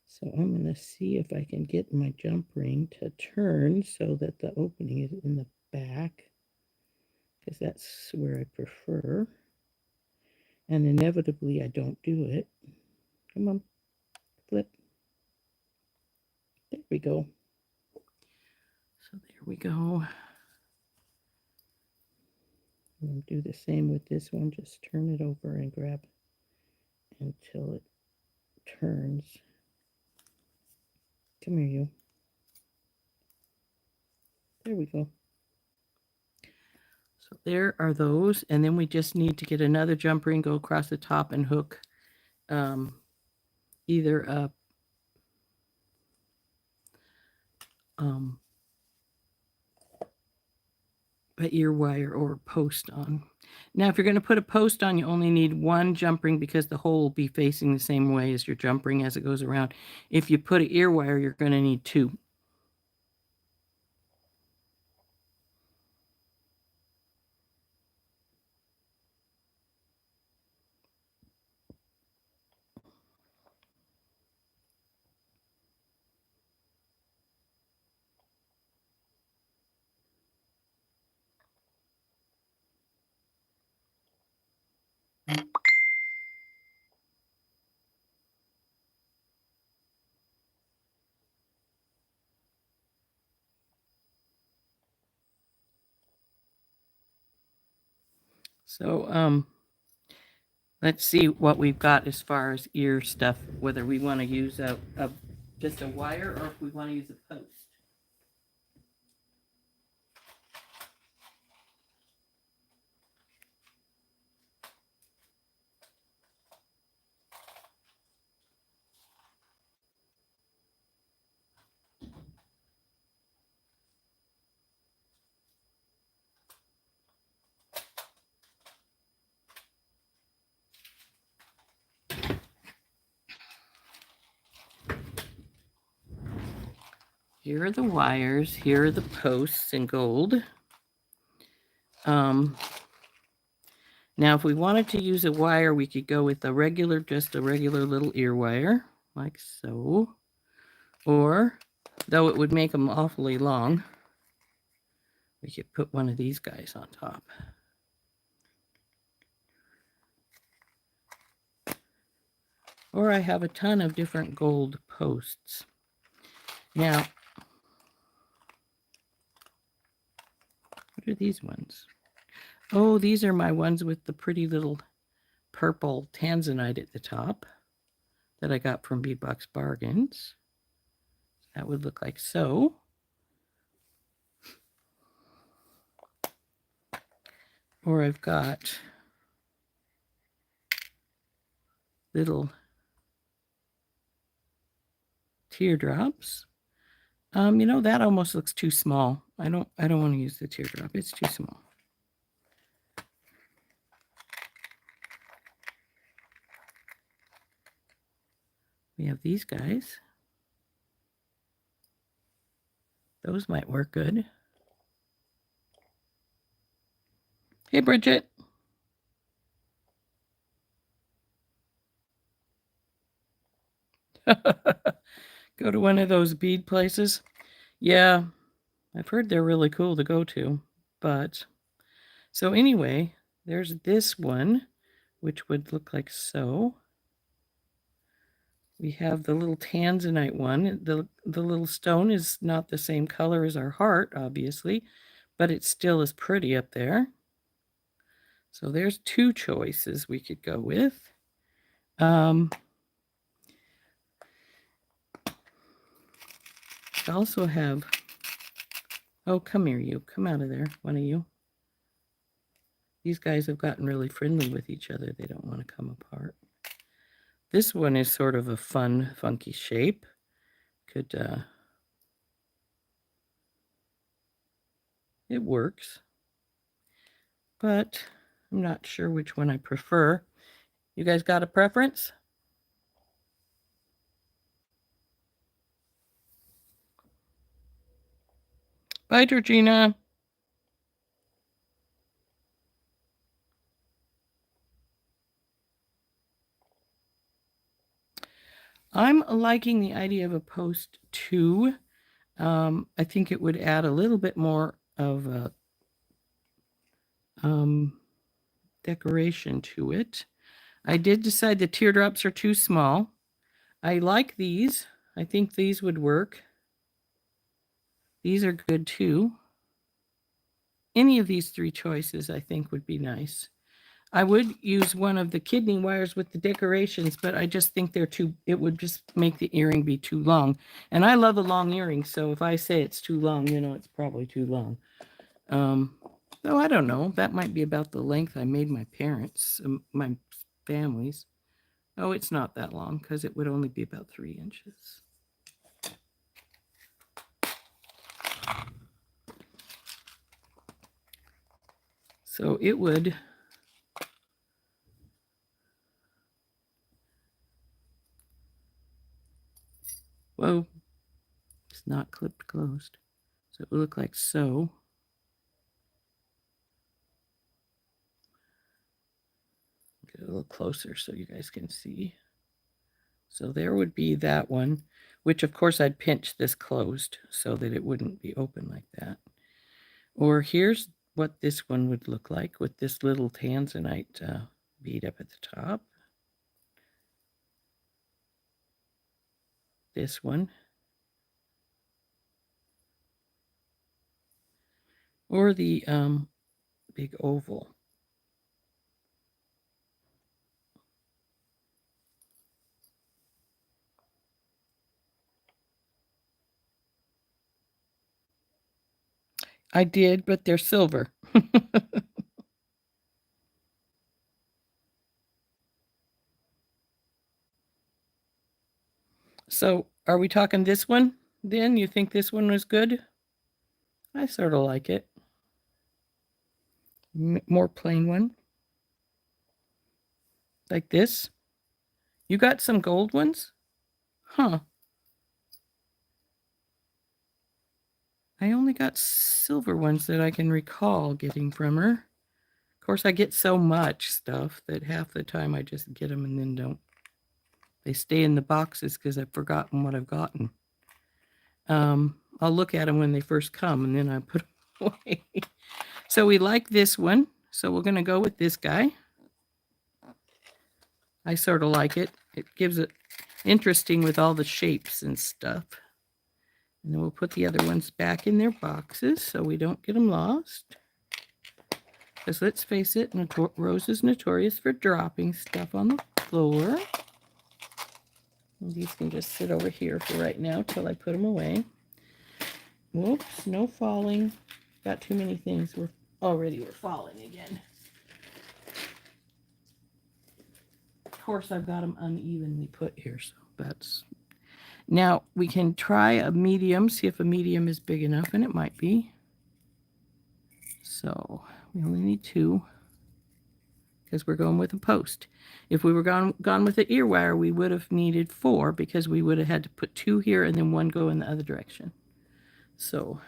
So I'm going to see if I can get my jump ring to turn so that the opening is in the back, because that's where I prefer. And inevitably, I don't do it. Come on, flip. There we go. So there we go. And do the same with this one. Just turn it over and grab until it turns. Come here, you. There we go. So there are those. And then we just need to get another jump ring, go across the top and hook either a ear wire or post on. Now, if you're going to put a post on, you only need one jump ring because the hole will be facing the same way as your jump ring as it goes around. If you put an ear wire, you're going to need 2. So, let's see what we've got as far as ear stuff, whether we want to use just a wire or if we want to use a post. Here are the wires. Here are the posts in gold. Now, if we wanted to use a wire, we could go with just a regular little ear wire, like so. Or, though it would make them awfully long, we could put one of these guys on top. Or I have a ton of different gold posts. Now, what are these ones? Oh, these are my ones with the pretty little purple tanzanite at the top that I got from Beadbox Bargains. That would look like so. Or I've got little teardrops. You know, that almost looks too small. I don't want to use the teardrop. It's too small. We have these guys. Those might work good. Hey, Bridget. Go to one of those bead places. Yeah, I've heard they're really cool to go to. But, so anyway, there's this one, which would look like so. We have the little tanzanite one. The little stone is not the same color as our heart, obviously, but it still is pretty up there. So there's two choices we could go with. I also have, oh, come here, you. Come out of there, one of you. These guys have gotten really friendly with each other. They don't want to come apart. This one is sort of a fun, funky shape. It works, but I'm not sure which one I prefer. You guys got a preference? Bye, Georgina. I'm liking the idea of a post too. I think it would add a little bit more of a decoration to it. I did decide the teardrops are too small. I like these. I think these would work. These are good too. Any of these three choices I think would be nice. I would use one of the kidney wires with the decorations, but I just think it would just make the earring be too long. And I love a long earring, so if I say it's too long, you know, it's probably too long. Though I don't know, that might be about the length I made my parents, my family's. Oh, it's not that long because it would only be about 3 inches. So it would, whoa, it's not clipped closed. So it would look like so. Get a little closer so you guys can see. So there would be that one, which of course I'd pinch this closed so that it wouldn't be open like that. Or here's what this one would look like with this little tanzanite bead up at the top. This one. Or the big oval. I did, but they're silver. So, are we talking this one then? You think this one was good? I sort of like it. More plain one. Like this. You got some gold ones? Huh. I only got silver ones that I can recall getting from her. Of course, I get so much stuff that half the time I just get them and then don't. They stay in the boxes because I've forgotten what I've gotten. I'll look at them when they first come and then I put them away. So we like this one. So we're going to go with this guy. I sort of like it. It gives it interesting with all the shapes and stuff. And then we'll put the other ones back in their boxes so we don't get them lost. Because let's face it, Rose is notorious for dropping stuff on the floor. And these can just sit over here for right now till I put them away. Whoops, no falling. Got too many things. We're falling again. Of course, I've got them unevenly put here, so that's... Now, we can try a medium, see if a medium is big enough, and it might be. So, we only need 2, because we're going with a post. If we were gone with the ear wire, we would have needed 4, because we would have had to put 2 here and then 1 go in the other direction. So...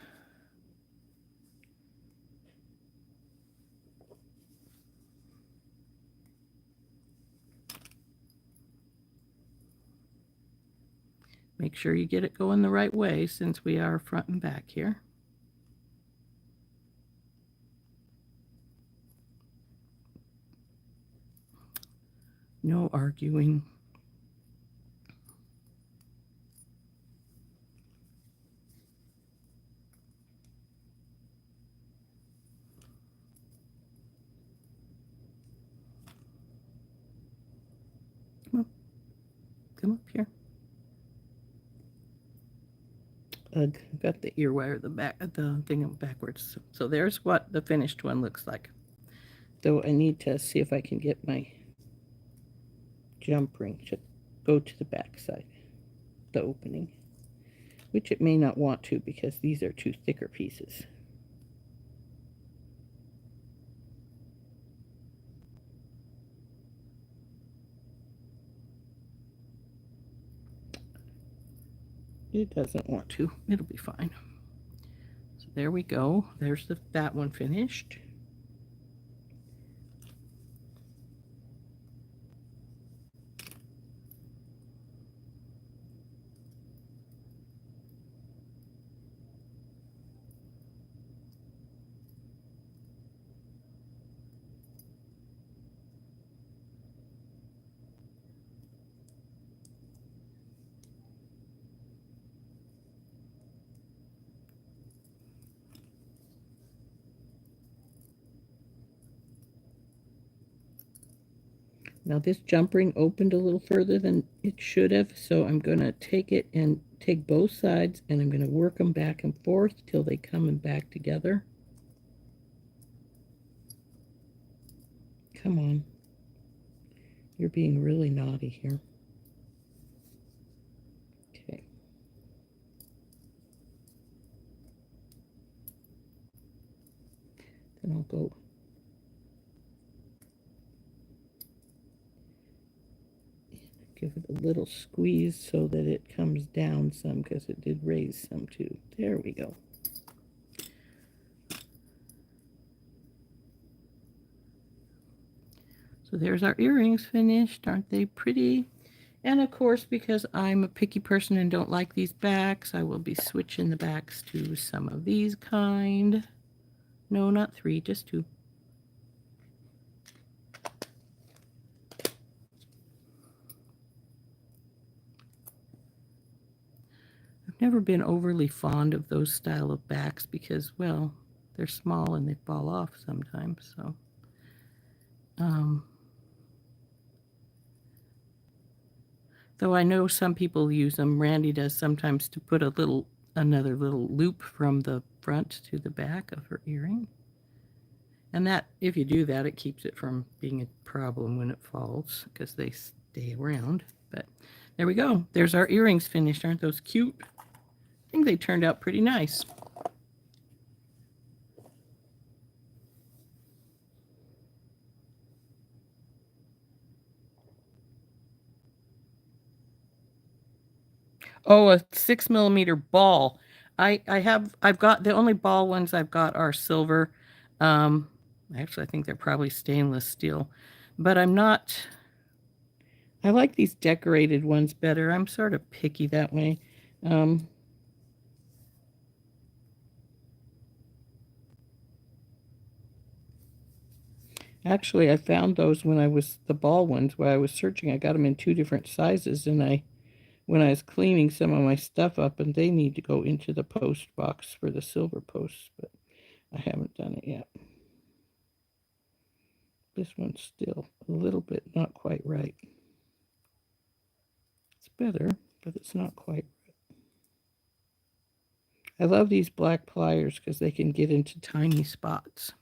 make sure you get it going the right way since we are front and back here. No arguing. Come up here. Got the ear wire, the thing backwards. So there's what the finished one looks like. Though I need to see if I can get my jump ring to go to the back side, the opening, which it may not want to because these are 2 thicker pieces. It doesn't want to. It'll be fine. So there we go. There's that one finished. Now this jump ring opened a little further than it should have, so I'm going to take it and take both sides and I'm going to work them back and forth till they come back together. Come on. You're being really naughty here. Okay. Then I'll go give it a little squeeze so that it comes down some because it did raise some too. There we go. So there's our earrings finished. Aren't they pretty? And of course, because I'm a picky person and don't like these backs, I will be switching the backs to some of these kind. No, not 3, just 2. I've never been overly fond of those style of backs because, well, they're small and they fall off sometimes, so. Though I know some people use them. Randee does sometimes to put a little another little loop from the front to the back of her earring. And that, if you do that, it keeps it from being a problem when it falls because they stay around. But there we go. There's our earrings finished. Aren't those cute? I think they turned out pretty nice. Oh, a 6 millimeter ball. I've got the only ball ones I've got are silver. Um, Actually, I think they're probably stainless steel, but I'm not. I like these decorated ones better. I'm sort of picky that way. Um, Actually, I found those when I was the ball ones where I was searching. I got them in two different sizes, and when I was cleaning some of my stuff up, and they need to go into the post box for the silver posts, but I haven't done it yet. This one's still a little bit not quite right. It's better, but it's not quite right. I love these black pliers because they can get into tiny spots.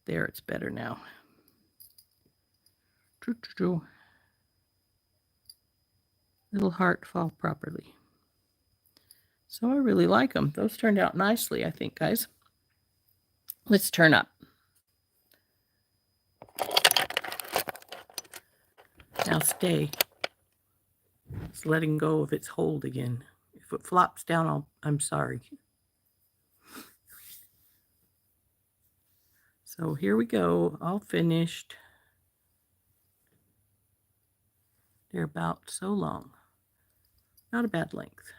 There, it's better now. Little heart fall properly. So I really like them. Those turned out nicely, I think, guys. Let's turn up. Now stay. It's letting go of its hold again. If it flops down, I'm sorry. So here we go, all finished. They're about so long. Not a bad length.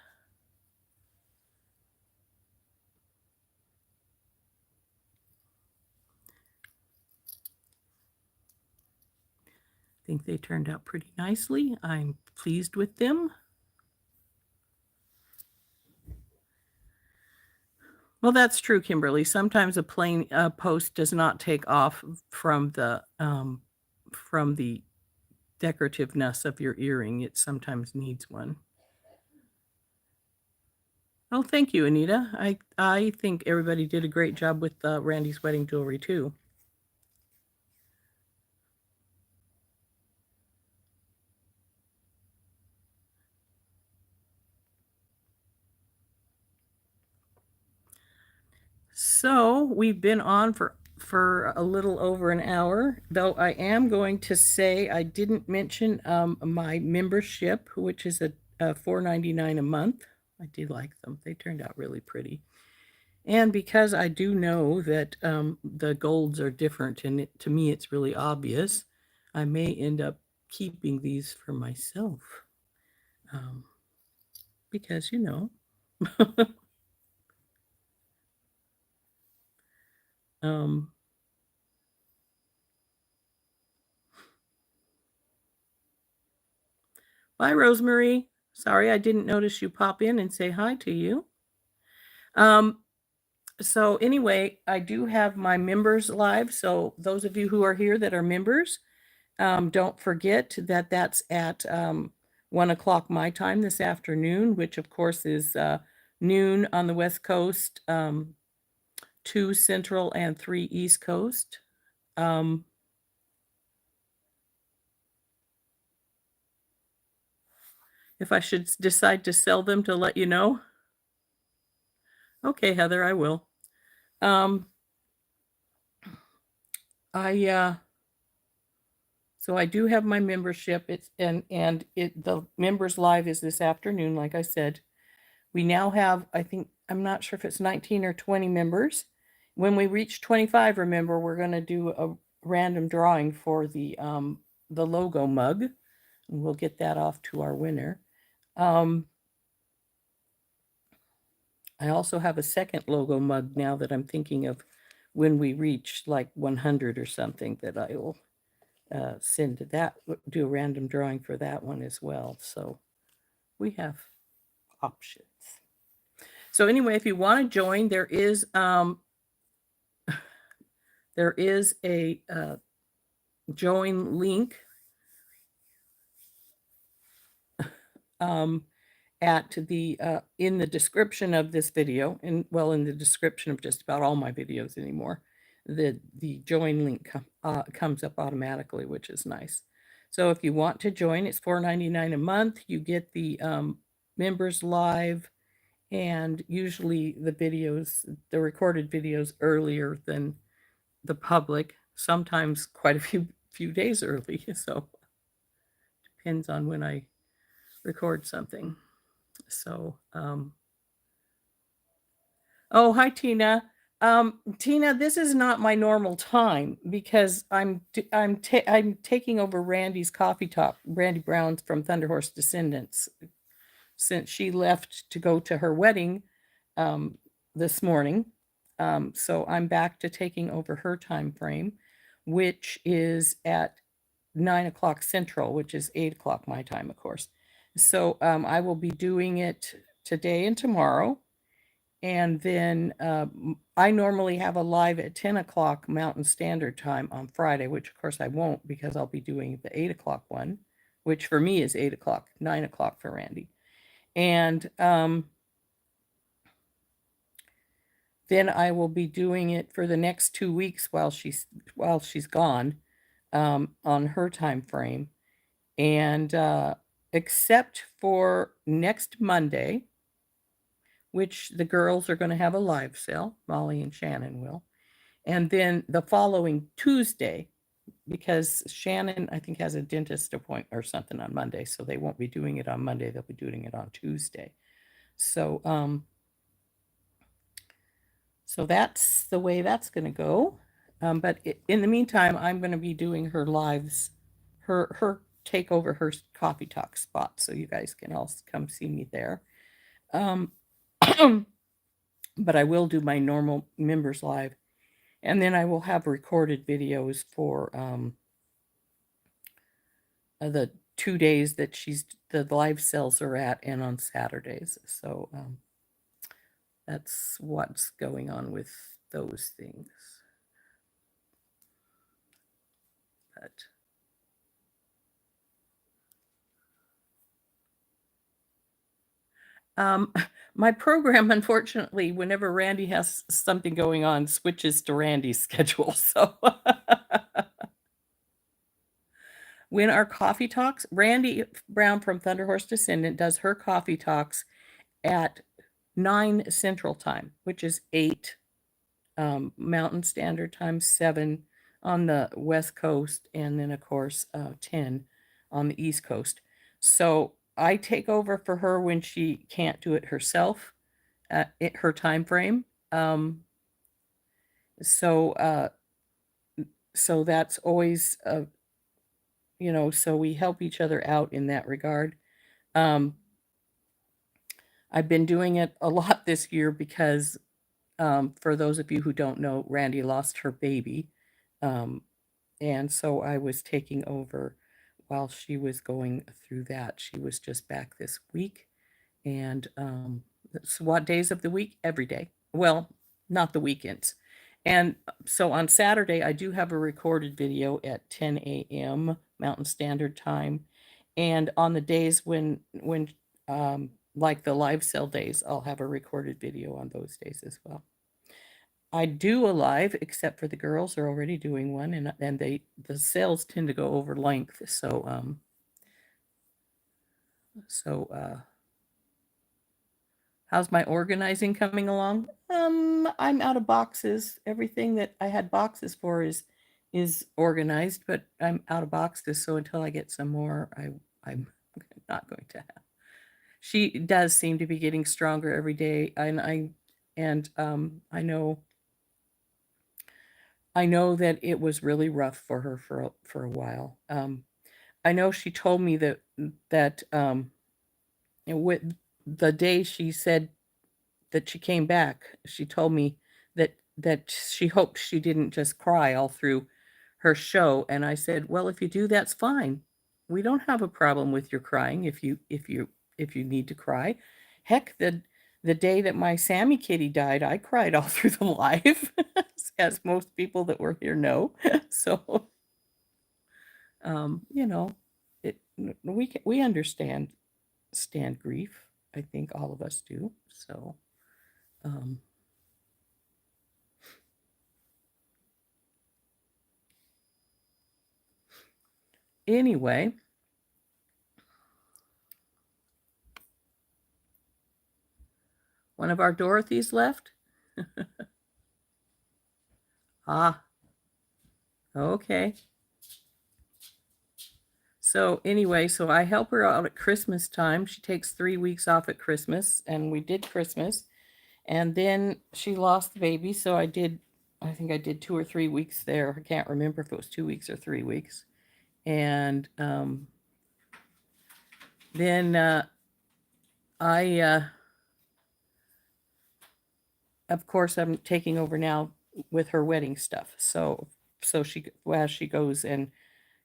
I think they turned out pretty nicely. I'm pleased with them. Well, that's true, Kimberly. Sometimes a plain post does not take off from the decorativeness of your earring. It sometimes needs one. Oh, thank you, Anita. I think everybody did a great job with Randee's wedding jewelry too. So we've been on for a little over an hour, though I am going to say I didn't mention my membership, which is a $4.99 a month. I do like them. They turned out really pretty. And because I do know that the golds are different, and to me it's really obvious, I may end up keeping these for myself. Because, you know. um, Bye, Rosemary. Sorry I didn't notice you pop in and say hi to you. So anyway, I do have my members live. So those of you who are here that are members, don't forget that that's at 1 o'clock my time this afternoon, which of course is noon on the West Coast, 2 Central, and 3 East Coast. If I should decide to sell them, to let you know. Okay, Heather, I will. So I do have my membership. It's the members live is this afternoon, like I said. We now have, I think, I'm not sure if it's 19 or 20 members. When we reach 25, remember, we're going to do a random drawing for the logo mug, and we'll get that off to our winner. I also have a second logo mug now that I'm thinking of when we reach like 100 or something, that I will send that, do a random drawing for that one as well. So we have options. So anyway, if you want to join, there is a join link at the in the description of this video, and well, in the description of just about all my videos anymore, the join link comes up automatically, which is nice. So if you want to join, it's $4.99 a month. You get the members live, and usually the recorded videos earlier than the public, sometimes quite a few days early. So depends on when I record something. So oh, hi Tina. Tina, this is not my normal time because I'm taking over Randee's coffee talk, Randee Brown's from Thunder Horse Descendants, since she left to go to her wedding this morning. So I'm back to taking over her time frame, which is at 9 o'clock Central, which is 8 o'clock my time, of course. So I will be doing it today and tomorrow. And then I normally have a live at 10 o'clock Mountain Standard Time on Friday, which of course I won't because I'll be doing the 8 o'clock one, which for me is 8 o'clock, 9 o'clock for Randee. And then I will be doing it for the next 2 weeks while she's gone on her time frame. And except for next Monday, which the girls are going to have a live sale, Molly and Shannon will. And then the following Tuesday, because Shannon, I think, has a dentist appointment or something on Monday, so they won't be doing it on Monday, they'll be doing it on Tuesday. So so that's the way that's going to go. But in the meantime, I'm going to be doing her lives, her take over her coffee talk spot, so you guys can all come see me there. But I will do my normal members live, and then I will have recorded videos for the 2 days that the live sales are at, and on Saturdays. So that's what's going on with those things. But my program, unfortunately, whenever Randee has something going on, switches to Randee's schedule. So when our coffee talks, Randee Brown from Thunder Horse Descendant does her coffee talks at 9 Central Time, which is 8 Mountain Standard Time, 7 on the West Coast, and then, of course, 10 on the East Coast. So I take over for her when she can't do it herself at her time frame. So that's always, so we help each other out in that regard. I've been doing it a lot this year because, for those of you who don't know, Randee lost her baby. And so I was taking over while she was going through that. She was just back this week. And so what days of the week? Every day. Well, not the weekends. And so on Saturday, I do have a recorded video at 10 a.m. Mountain Standard Time. And on the days when like the live sale days, I'll have a recorded video on those days as well. I do a live, except for the girls are already doing one, and the sales tend to go over length. So how's my organizing coming along? I'm out of boxes. Everything that I had boxes for is organized, but I'm out of boxes. So until I get some more, I'm not going to have. She does seem to be getting stronger every day, and I know that it was really rough for her for a while. I know she told me that with the day she said that she came back, she told me that she hoped she didn't just cry all through her show. And I said, well, if you do, that's fine. We don't have a problem with your crying if you need to cry. Heck, the day that my Sammy kitty died, I cried all through the live, as most people that were here know. So, we understand grief. I think all of us do. So, anyway, one of our Dorothys left. Ah, okay. So anyway, so I help her out at Christmas time. She takes 3 weeks off at Christmas, and we did Christmas. And then she lost the baby, so I think I did 2 or 3 weeks there. I can't remember if it was 2 weeks or 3 weeks. And then I, of course, I'm taking over now with her wedding stuff. So as she goes, and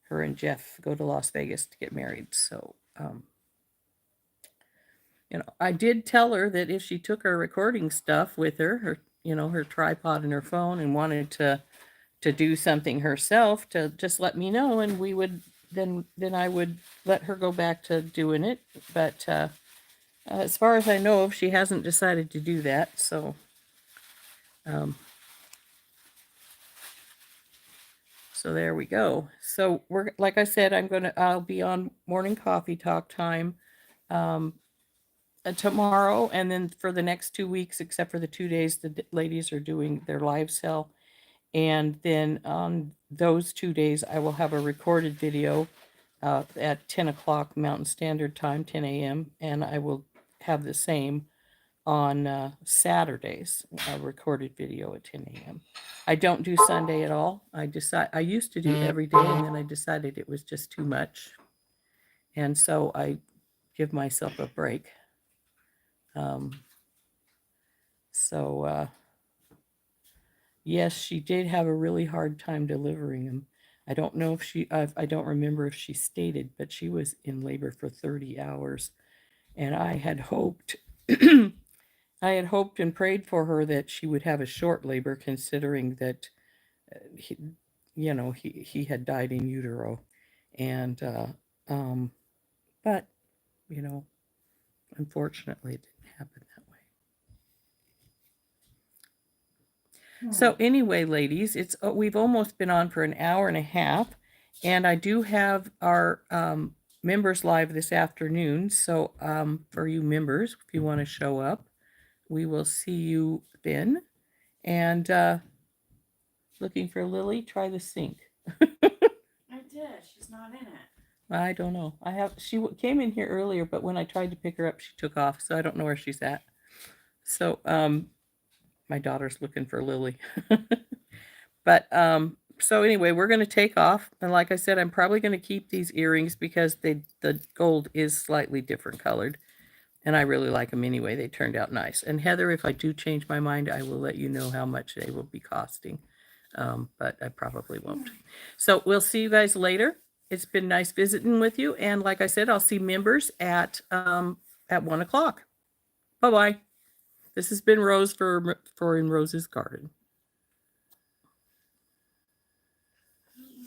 her and Jeff go to Las Vegas to get married. So, I did tell her that if she took her recording stuff with her, her tripod and her phone, and wanted to do something herself, to just let me know, and we would then I would let her go back to doing it. But as far as I know, she hasn't decided to do that. So, so there we go. So like I said, I'll be on Morning Coffee Talk Time tomorrow, and then for the next 2 weeks, except for the 2 days the ladies are doing their live sale. And then on those 2 days, I will have a recorded video at 10 o'clock Mountain Standard Time, 10 a.m. And I will have the same on Saturdays, a recorded video at 10 a.m. I don't do Sunday at all. I used to do every day, and then I decided it was just too much. And so I give myself a break. Yes, she did have a really hard time delivering him. I don't know if I don't remember if she stated, but she was in labor for 30 hours. And I had hoped, I had hoped and prayed for her that she would have a short labor, considering that, he had died in utero. And, but, unfortunately, it didn't happen that way. So anyway, ladies, we've almost been on for an hour and a half, and I do have our members live this afternoon. So for you members, if you want to show up, we will see you then. And looking for Lily, try the sink. I did. She's not in it. I don't know. She came in here earlier, but when I tried to pick her up, she took off. So I don't know where she's at. So my daughter's looking for Lily. But so anyway, we're going to take off. And like I said, I'm probably going to keep these earrings because the gold is slightly different colored. And I really like them anyway. They turned out nice. And Heather, if I do change my mind, I will let you know how much they will be costing. But I probably won't. So we'll see you guys later. It's been nice visiting with you. And like I said, I'll see members at 1 o'clock. Bye-bye. This has been Rose for In Rose's Garden.